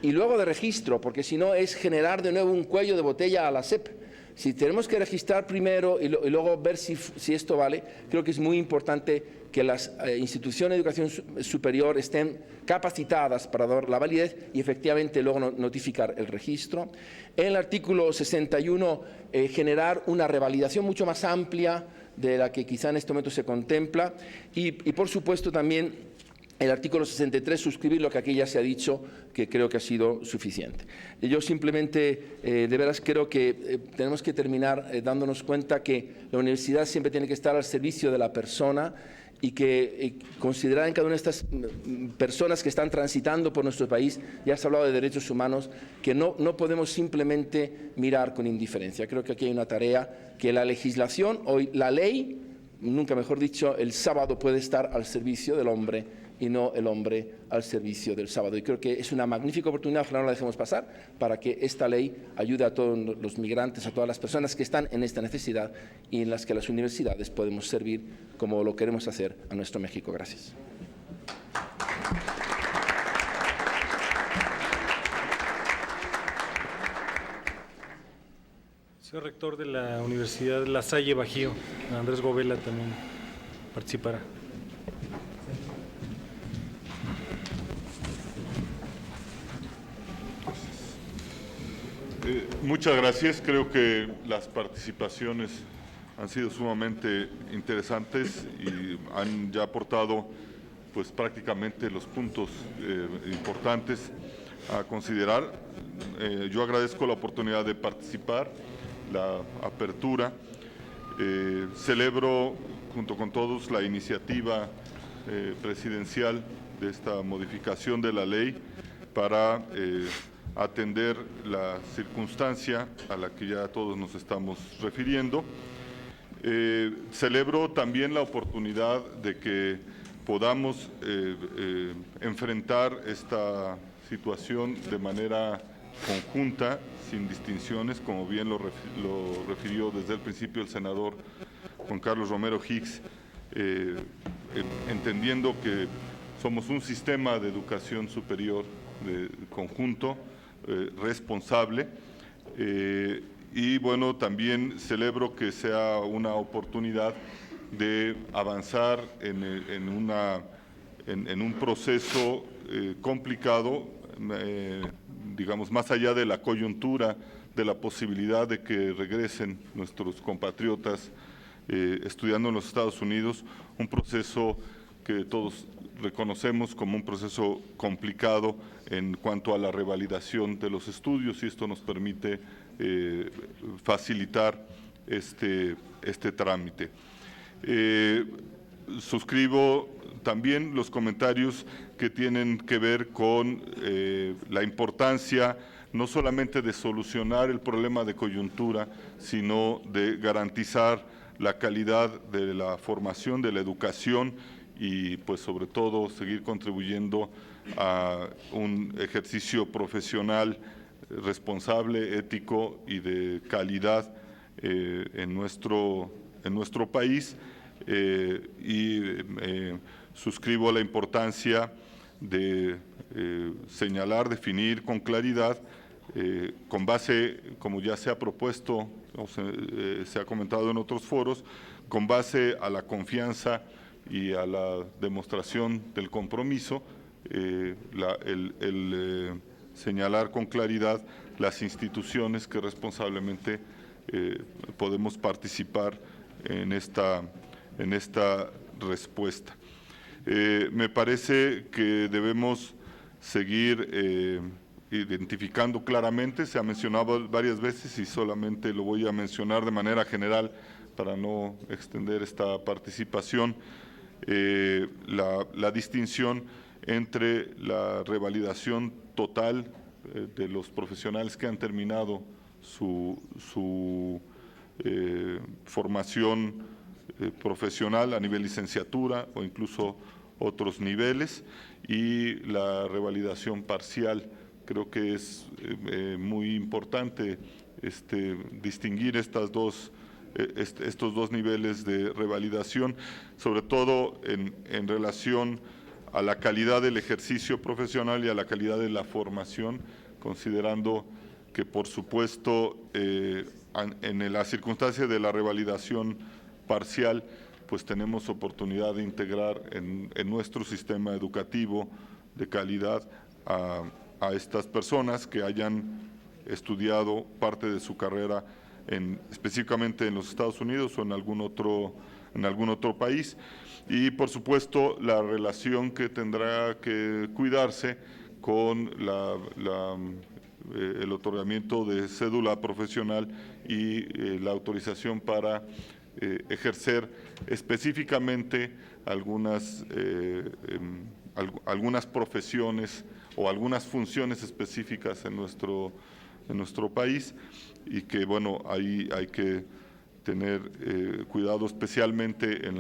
y luego de registro, porque si no es generar de nuevo un cuello de botella a la SEP. Si tenemos que registrar primero y luego ver si esto vale, creo que es muy importante que las instituciones de educación superior estén capacitadas para dar la validez y efectivamente luego notificar el registro. En el artículo 61, generar una revalidación mucho más amplia de la que quizá en este momento se contempla y por supuesto también el artículo 63, suscribir lo que aquí ya se ha dicho, que creo que ha sido suficiente. Yo simplemente, de veras, creo que tenemos que terminar dándonos cuenta que la universidad siempre tiene que estar al servicio de la persona y que considerar en cada una de estas personas que están transitando por nuestro país, ya se ha hablado de derechos humanos, que no podemos simplemente mirar con indiferencia. Creo que aquí hay una tarea que la legislación, hoy la ley, nunca mejor dicho, el sábado puede estar al servicio del hombre y no el hombre al servicio del sábado. Y creo que es una magnífica oportunidad, ojalá no la dejemos pasar, para que esta ley ayude a todos los migrantes, a todas las personas que están en esta necesidad y en las que las universidades podemos servir como lo queremos hacer a nuestro México. Gracias. Señor rector de la Universidad La Salle Bajío, Andrés Govela, también participará. Muchas gracias. Creo que las participaciones han sido sumamente interesantes y han ya aportado pues prácticamente los puntos importantes a considerar. Yo agradezco la oportunidad de participar, la apertura. Celebro junto con todos la iniciativa presidencial de esta modificación de la ley para atender la circunstancia a la que ya todos nos estamos refiriendo. Celebro también la oportunidad de que podamos enfrentar esta situación de manera conjunta, sin distinciones, como bien lo refirió desde el principio el senador Juan Carlos Romero Hicks, entendiendo que somos un sistema de educación superior conjunto, responsable, Y bueno, también celebro que sea una oportunidad de avanzar en un proceso complicado, digamos, más allá de la coyuntura, de la posibilidad de que regresen nuestros compatriotas estudiando en los Estados Unidos, un proceso que todos reconocemos como un proceso complicado en cuanto a la revalidación de los estudios, y esto nos permite facilitar este trámite. Suscribo también los comentarios que tienen que ver con la importancia no solamente de solucionar el problema de coyuntura, sino de garantizar la calidad de la formación, de la educación y pues sobre todo seguir contribuyendo a un ejercicio profesional responsable, ético y de calidad en nuestro país. Suscribo la importancia de señalar, definir con claridad, con base, como ya se ha propuesto o se ha comentado en otros foros, con base a la confianza y a la demostración del compromiso, señalar con claridad las instituciones que responsablemente podemos participar en esta respuesta. Me parece que debemos seguir identificando claramente, se ha mencionado varias veces y solamente lo voy a mencionar de manera general para no extender esta participación, la distinción entre la revalidación total de los profesionales que han terminado su formación profesional a nivel licenciatura o incluso otros niveles, y la revalidación parcial. Creo que es muy importante distinguir estos dos niveles de revalidación, sobre todo en relación a la calidad del ejercicio profesional y a la calidad de la formación, considerando que, por supuesto, en la circunstancia de la revalidación parcial, pues tenemos oportunidad de integrar en nuestro sistema educativo de calidad a estas personas que hayan estudiado parte de su carrera específicamente en los Estados Unidos o en algún otro país. Y, por supuesto, la relación que tendrá que cuidarse con el otorgamiento de cédula profesional y la autorización para ejercer específicamente algunas profesiones o algunas funciones específicas en nuestro país, y que, bueno, ahí hay que tener cuidado especialmente en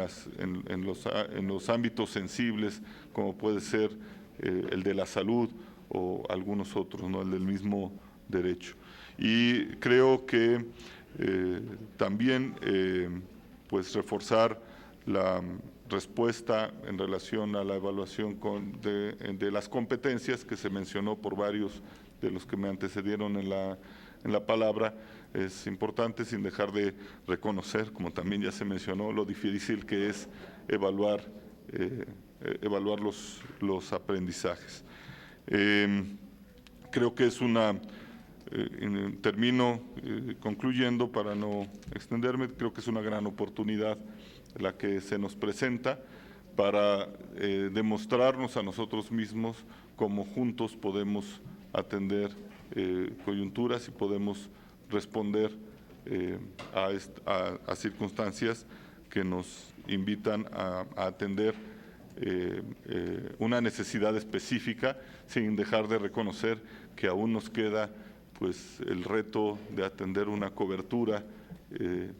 los ámbitos sensibles, como puede ser el de la salud o algunos otros, ¿no?, el del mismo derecho. Y creo que también pues reforzar la respuesta en relación a la evaluación de las competencias que se mencionó por varios de los que me antecedieron en la palabra. Es importante, sin dejar de reconocer, como también ya se mencionó, lo difícil que es evaluar los aprendizajes. Creo que es termino concluyendo para no extenderme, creo que es una gran oportunidad la que se nos presenta para demostrarnos a nosotros mismos cómo juntos podemos atender coyunturas y podemos responder a circunstancias que nos invitan a atender una necesidad específica, sin dejar de reconocer que aún nos queda pues el reto de atender una cobertura,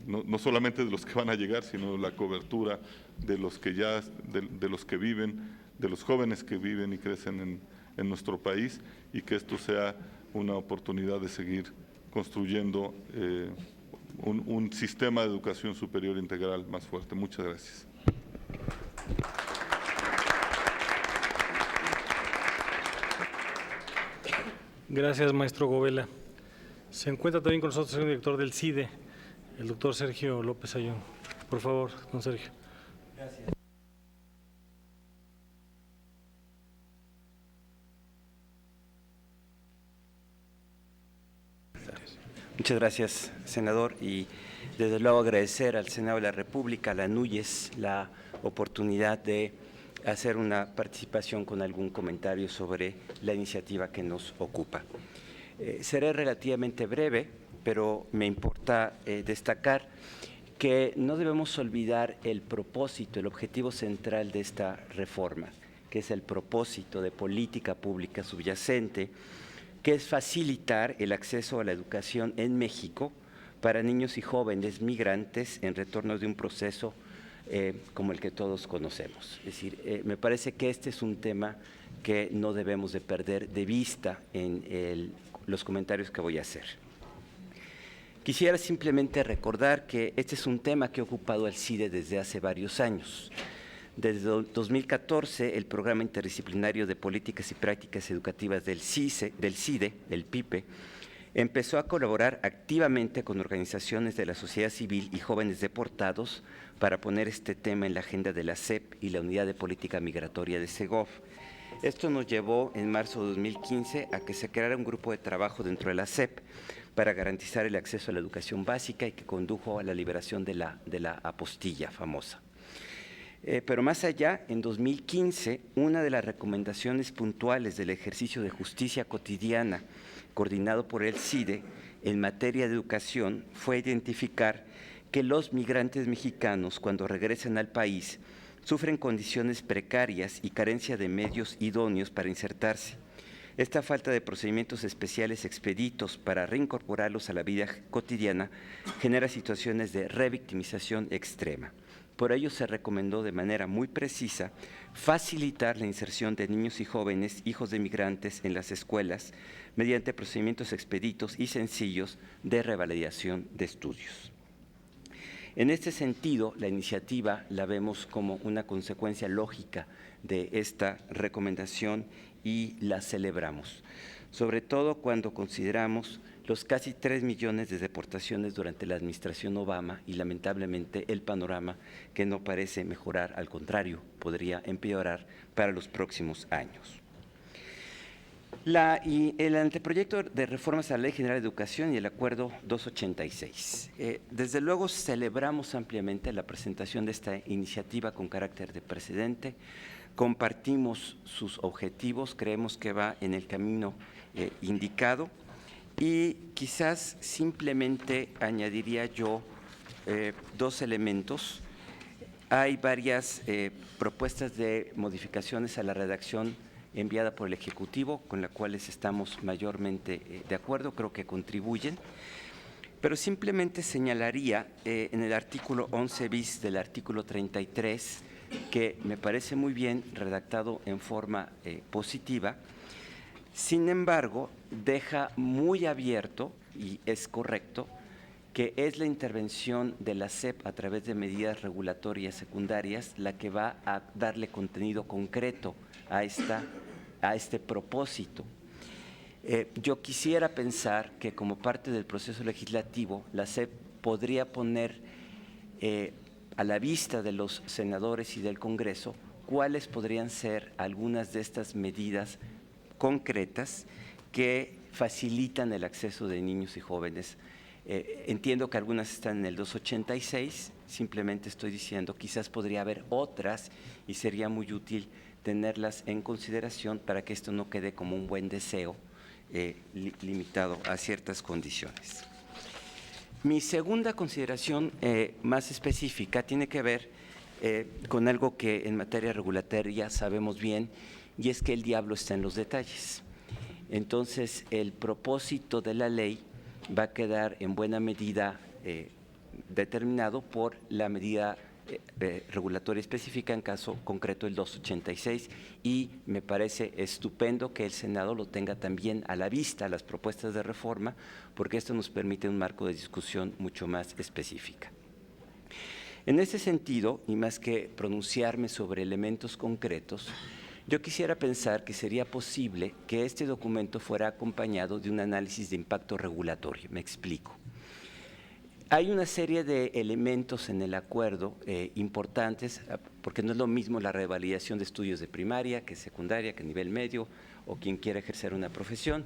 no solamente de los que van a llegar, sino la cobertura de los que de los que viven, de los jóvenes que viven y crecen en nuestro país, y que esto sea una oportunidad de seguir construyendo un sistema de educación superior integral más fuerte. Muchas gracias. Gracias, maestro Govela. Se encuentra también con nosotros el director del CIDE, el doctor Sergio López Ayón. Por favor, don Sergio. Gracias. Muchas gracias, senador, y desde luego agradecer al Senado de la República, a la NUYES, la oportunidad de hacer una participación con algún comentario sobre la iniciativa que nos ocupa. Seré relativamente breve, pero me importa destacar que no debemos olvidar el propósito, el objetivo central de esta reforma, que es el propósito de política pública subyacente, que es facilitar el acceso a la educación en México para niños y jóvenes migrantes en retorno de un proceso como el que todos conocemos. Es decir, me parece que este es un tema que no debemos de perder de vista en los comentarios que voy a hacer. Quisiera simplemente recordar que este es un tema que ha ocupado al CIDE desde hace varios años. Desde 2014, el Programa Interdisciplinario de Políticas y Prácticas Educativas del CIDE, el PIPE, empezó a colaborar activamente con organizaciones de la sociedad civil y jóvenes deportados para poner este tema en la agenda de la SEP y la Unidad de Política Migratoria de Segov. Esto nos llevó en marzo de 2015 a que se creara un grupo de trabajo dentro de la SEP para garantizar el acceso a la educación básica y que condujo a la liberación de la apostilla famosa. Pero más allá, en 2015, una de las recomendaciones puntuales del ejercicio de justicia cotidiana coordinado por el CIDE en materia de educación fue identificar que los migrantes mexicanos, cuando regresan al país, sufren condiciones precarias y carencia de medios idóneos para insertarse. Esta falta de procedimientos especiales expeditos para reincorporarlos a la vida cotidiana genera situaciones de revictimización extrema. Por ello se recomendó de manera muy precisa facilitar la inserción de niños y jóvenes hijos de migrantes en las escuelas mediante procedimientos expeditos y sencillos de revalidación de estudios. En este sentido, la iniciativa la vemos como una consecuencia lógica de esta recomendación y la celebramos, sobre todo cuando consideramos los casi 3 millones de deportaciones durante la administración Obama y lamentablemente el panorama que no parece mejorar, al contrario, podría empeorar para los próximos años. El anteproyecto de reformas a la Ley General de Educación y el Acuerdo 286. Desde luego celebramos ampliamente la presentación de esta iniciativa con carácter de precedente, compartimos sus objetivos, creemos que va en el camino indicado y quizás simplemente añadiría yo 2 elementos. Hay varias propuestas de modificaciones a la redacción enviada por el Ejecutivo, con las cuales estamos mayormente de acuerdo, creo que contribuyen, pero simplemente señalaría en el artículo 11 bis del artículo 33, que me parece muy bien redactado en forma positiva, sin embargo, deja muy abierto, y es correcto, que es la intervención de la SEP a través de medidas regulatorias secundarias la que va a darle contenido concreto a este propósito. Yo quisiera pensar que como parte del proceso legislativo, la SEP podría poner a la vista de los senadores y del Congreso cuáles podrían ser algunas de estas medidas concretas que facilitan el acceso de niños y jóvenes. Entiendo que algunas están en el 286, simplemente estoy diciendo, quizás podría haber otras y sería muy útil tenerlas en consideración para que esto no quede como un buen deseo limitado a ciertas condiciones. Mi segunda consideración más específica tiene que ver con algo que en materia regulatoria sabemos bien, y es que el diablo está en los detalles. Entonces, el propósito de la ley va a quedar en buena medida determinado por la medida regulatoria específica, en caso concreto el 286, y me parece estupendo que el Senado lo tenga también a la vista, las propuestas de reforma, porque esto nos permite un marco de discusión mucho más específica. En ese sentido, y más que pronunciarme sobre elementos concretos, Yo quisiera pensar que sería posible que este documento fuera acompañado de un análisis de impacto regulatorio. Me explico. Hay una serie de elementos en el acuerdo importantes, porque no es lo mismo la revalidación de estudios de primaria que secundaria, que nivel medio, o quien quiera ejercer una profesión.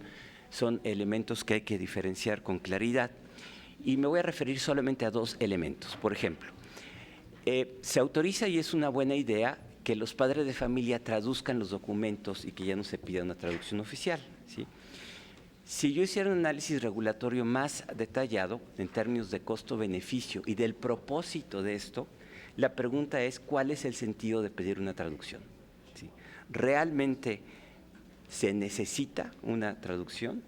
Son elementos que hay que diferenciar con claridad. Y me voy a referir solamente a dos elementos. Por ejemplo, se autoriza, y es una buena idea, que los padres de familia traduzcan los documentos y que ya no se pida una traducción oficial, ¿sí? Si yo hiciera un análisis regulatorio más detallado en términos de costo-beneficio y del propósito de esto, la pregunta es ¿cuál es el sentido de pedir una traducción? ¿Sí? ¿Realmente se necesita una traducción?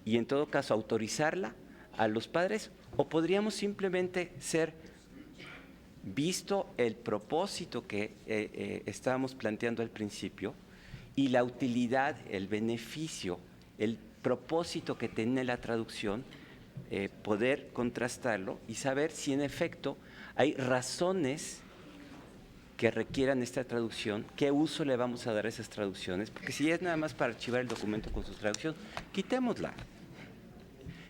Y en todo caso autorizarla a los padres, o podríamos simplemente ser, visto el propósito que estábamos planteando al principio y la utilidad, el beneficio, el propósito que tiene la traducción, poder contrastarlo y saber si en efecto hay razones que requieran esta traducción, qué uso le vamos a dar a esas traducciones, porque si es nada más para archivar el documento con su traducción, quitémosla.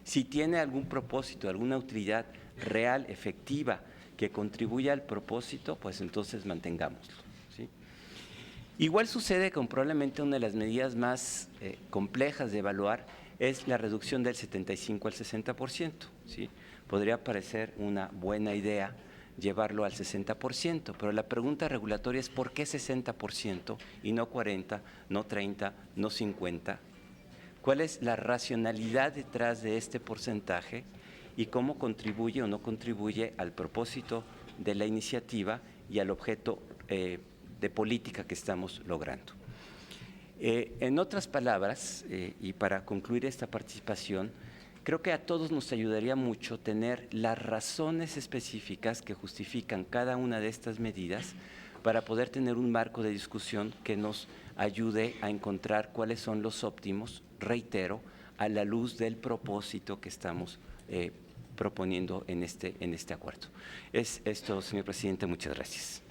Si tiene algún propósito, alguna utilidad real, efectiva, que contribuya al propósito, pues entonces mantengámoslo, ¿sí? Igual sucede con probablemente una de las medidas más complejas de evaluar, es la reducción del 75 al 60%, ¿sí? Podría parecer una buena idea llevarlo al 60%, pero la pregunta regulatoria es ¿por qué 60% y no 40, no 30, no 50? ¿Cuál es la racionalidad detrás de este porcentaje y cómo contribuye o no contribuye al propósito de la iniciativa y al objeto de política que estamos logrando? En otras palabras, y para concluir esta participación, creo que a todos nos ayudaría mucho tener las razones específicas que justifican cada una de estas medidas para poder tener un marco de discusión que nos ayude a encontrar cuáles son los óptimos, reitero, a la luz del propósito que estamos proponiendo en este acuerdo. Es esto, señor presidente. Muchas gracias.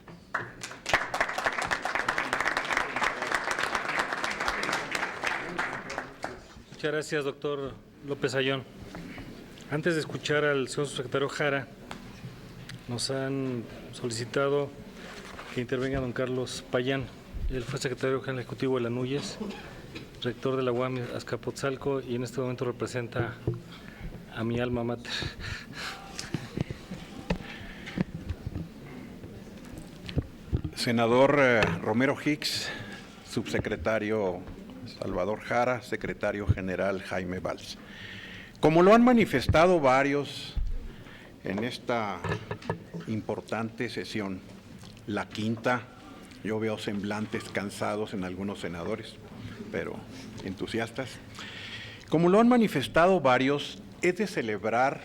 Muchas gracias, doctor López Ayón. Antes de escuchar al señor subsecretario Jara, nos han solicitado que intervenga don Carlos Payán. Él fue secretario general ejecutivo de la NUYES, rector de la UAM Azcapotzalco, y en este momento representa a mi alma mater. Senador Romero Hicks, subsecretario Salvador Jara, secretario general Jaime Valls. Como lo han manifestado varios en esta importante sesión, la quinta, yo veo semblantes cansados en algunos senadores, pero entusiastas. Como lo han manifestado varios, es de celebrar,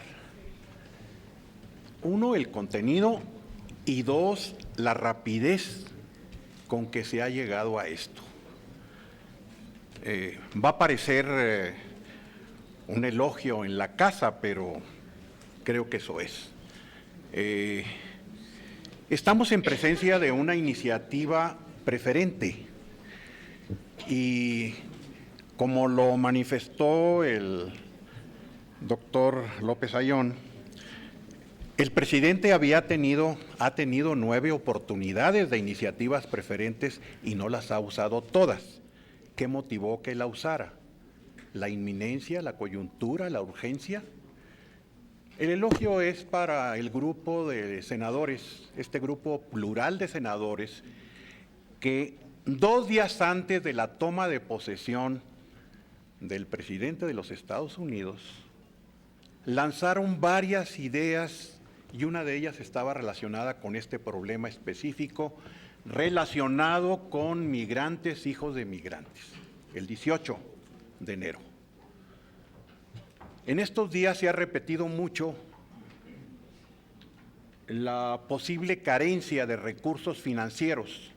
uno, el contenido, y dos, la rapidez con que se ha llegado a esto. Va a parecer un elogio en la casa, pero creo que eso es. Estamos en presencia de una iniciativa preferente y como lo manifestó el doctor López Ayón, el presidente ha tenido 9 oportunidades de iniciativas preferentes y no las ha usado todas. ¿Qué motivó que la usara? ¿La inminencia, la coyuntura, la urgencia? El elogio es para el grupo de senadores, este grupo plural de senadores, que 2 días antes de la toma de posesión del presidente de los Estados Unidos, lanzaron varias ideas y una de ellas estaba relacionada con este problema específico relacionado con migrantes, hijos de migrantes, el 18 de enero. En estos días se ha repetido mucho la posible carencia de recursos financieros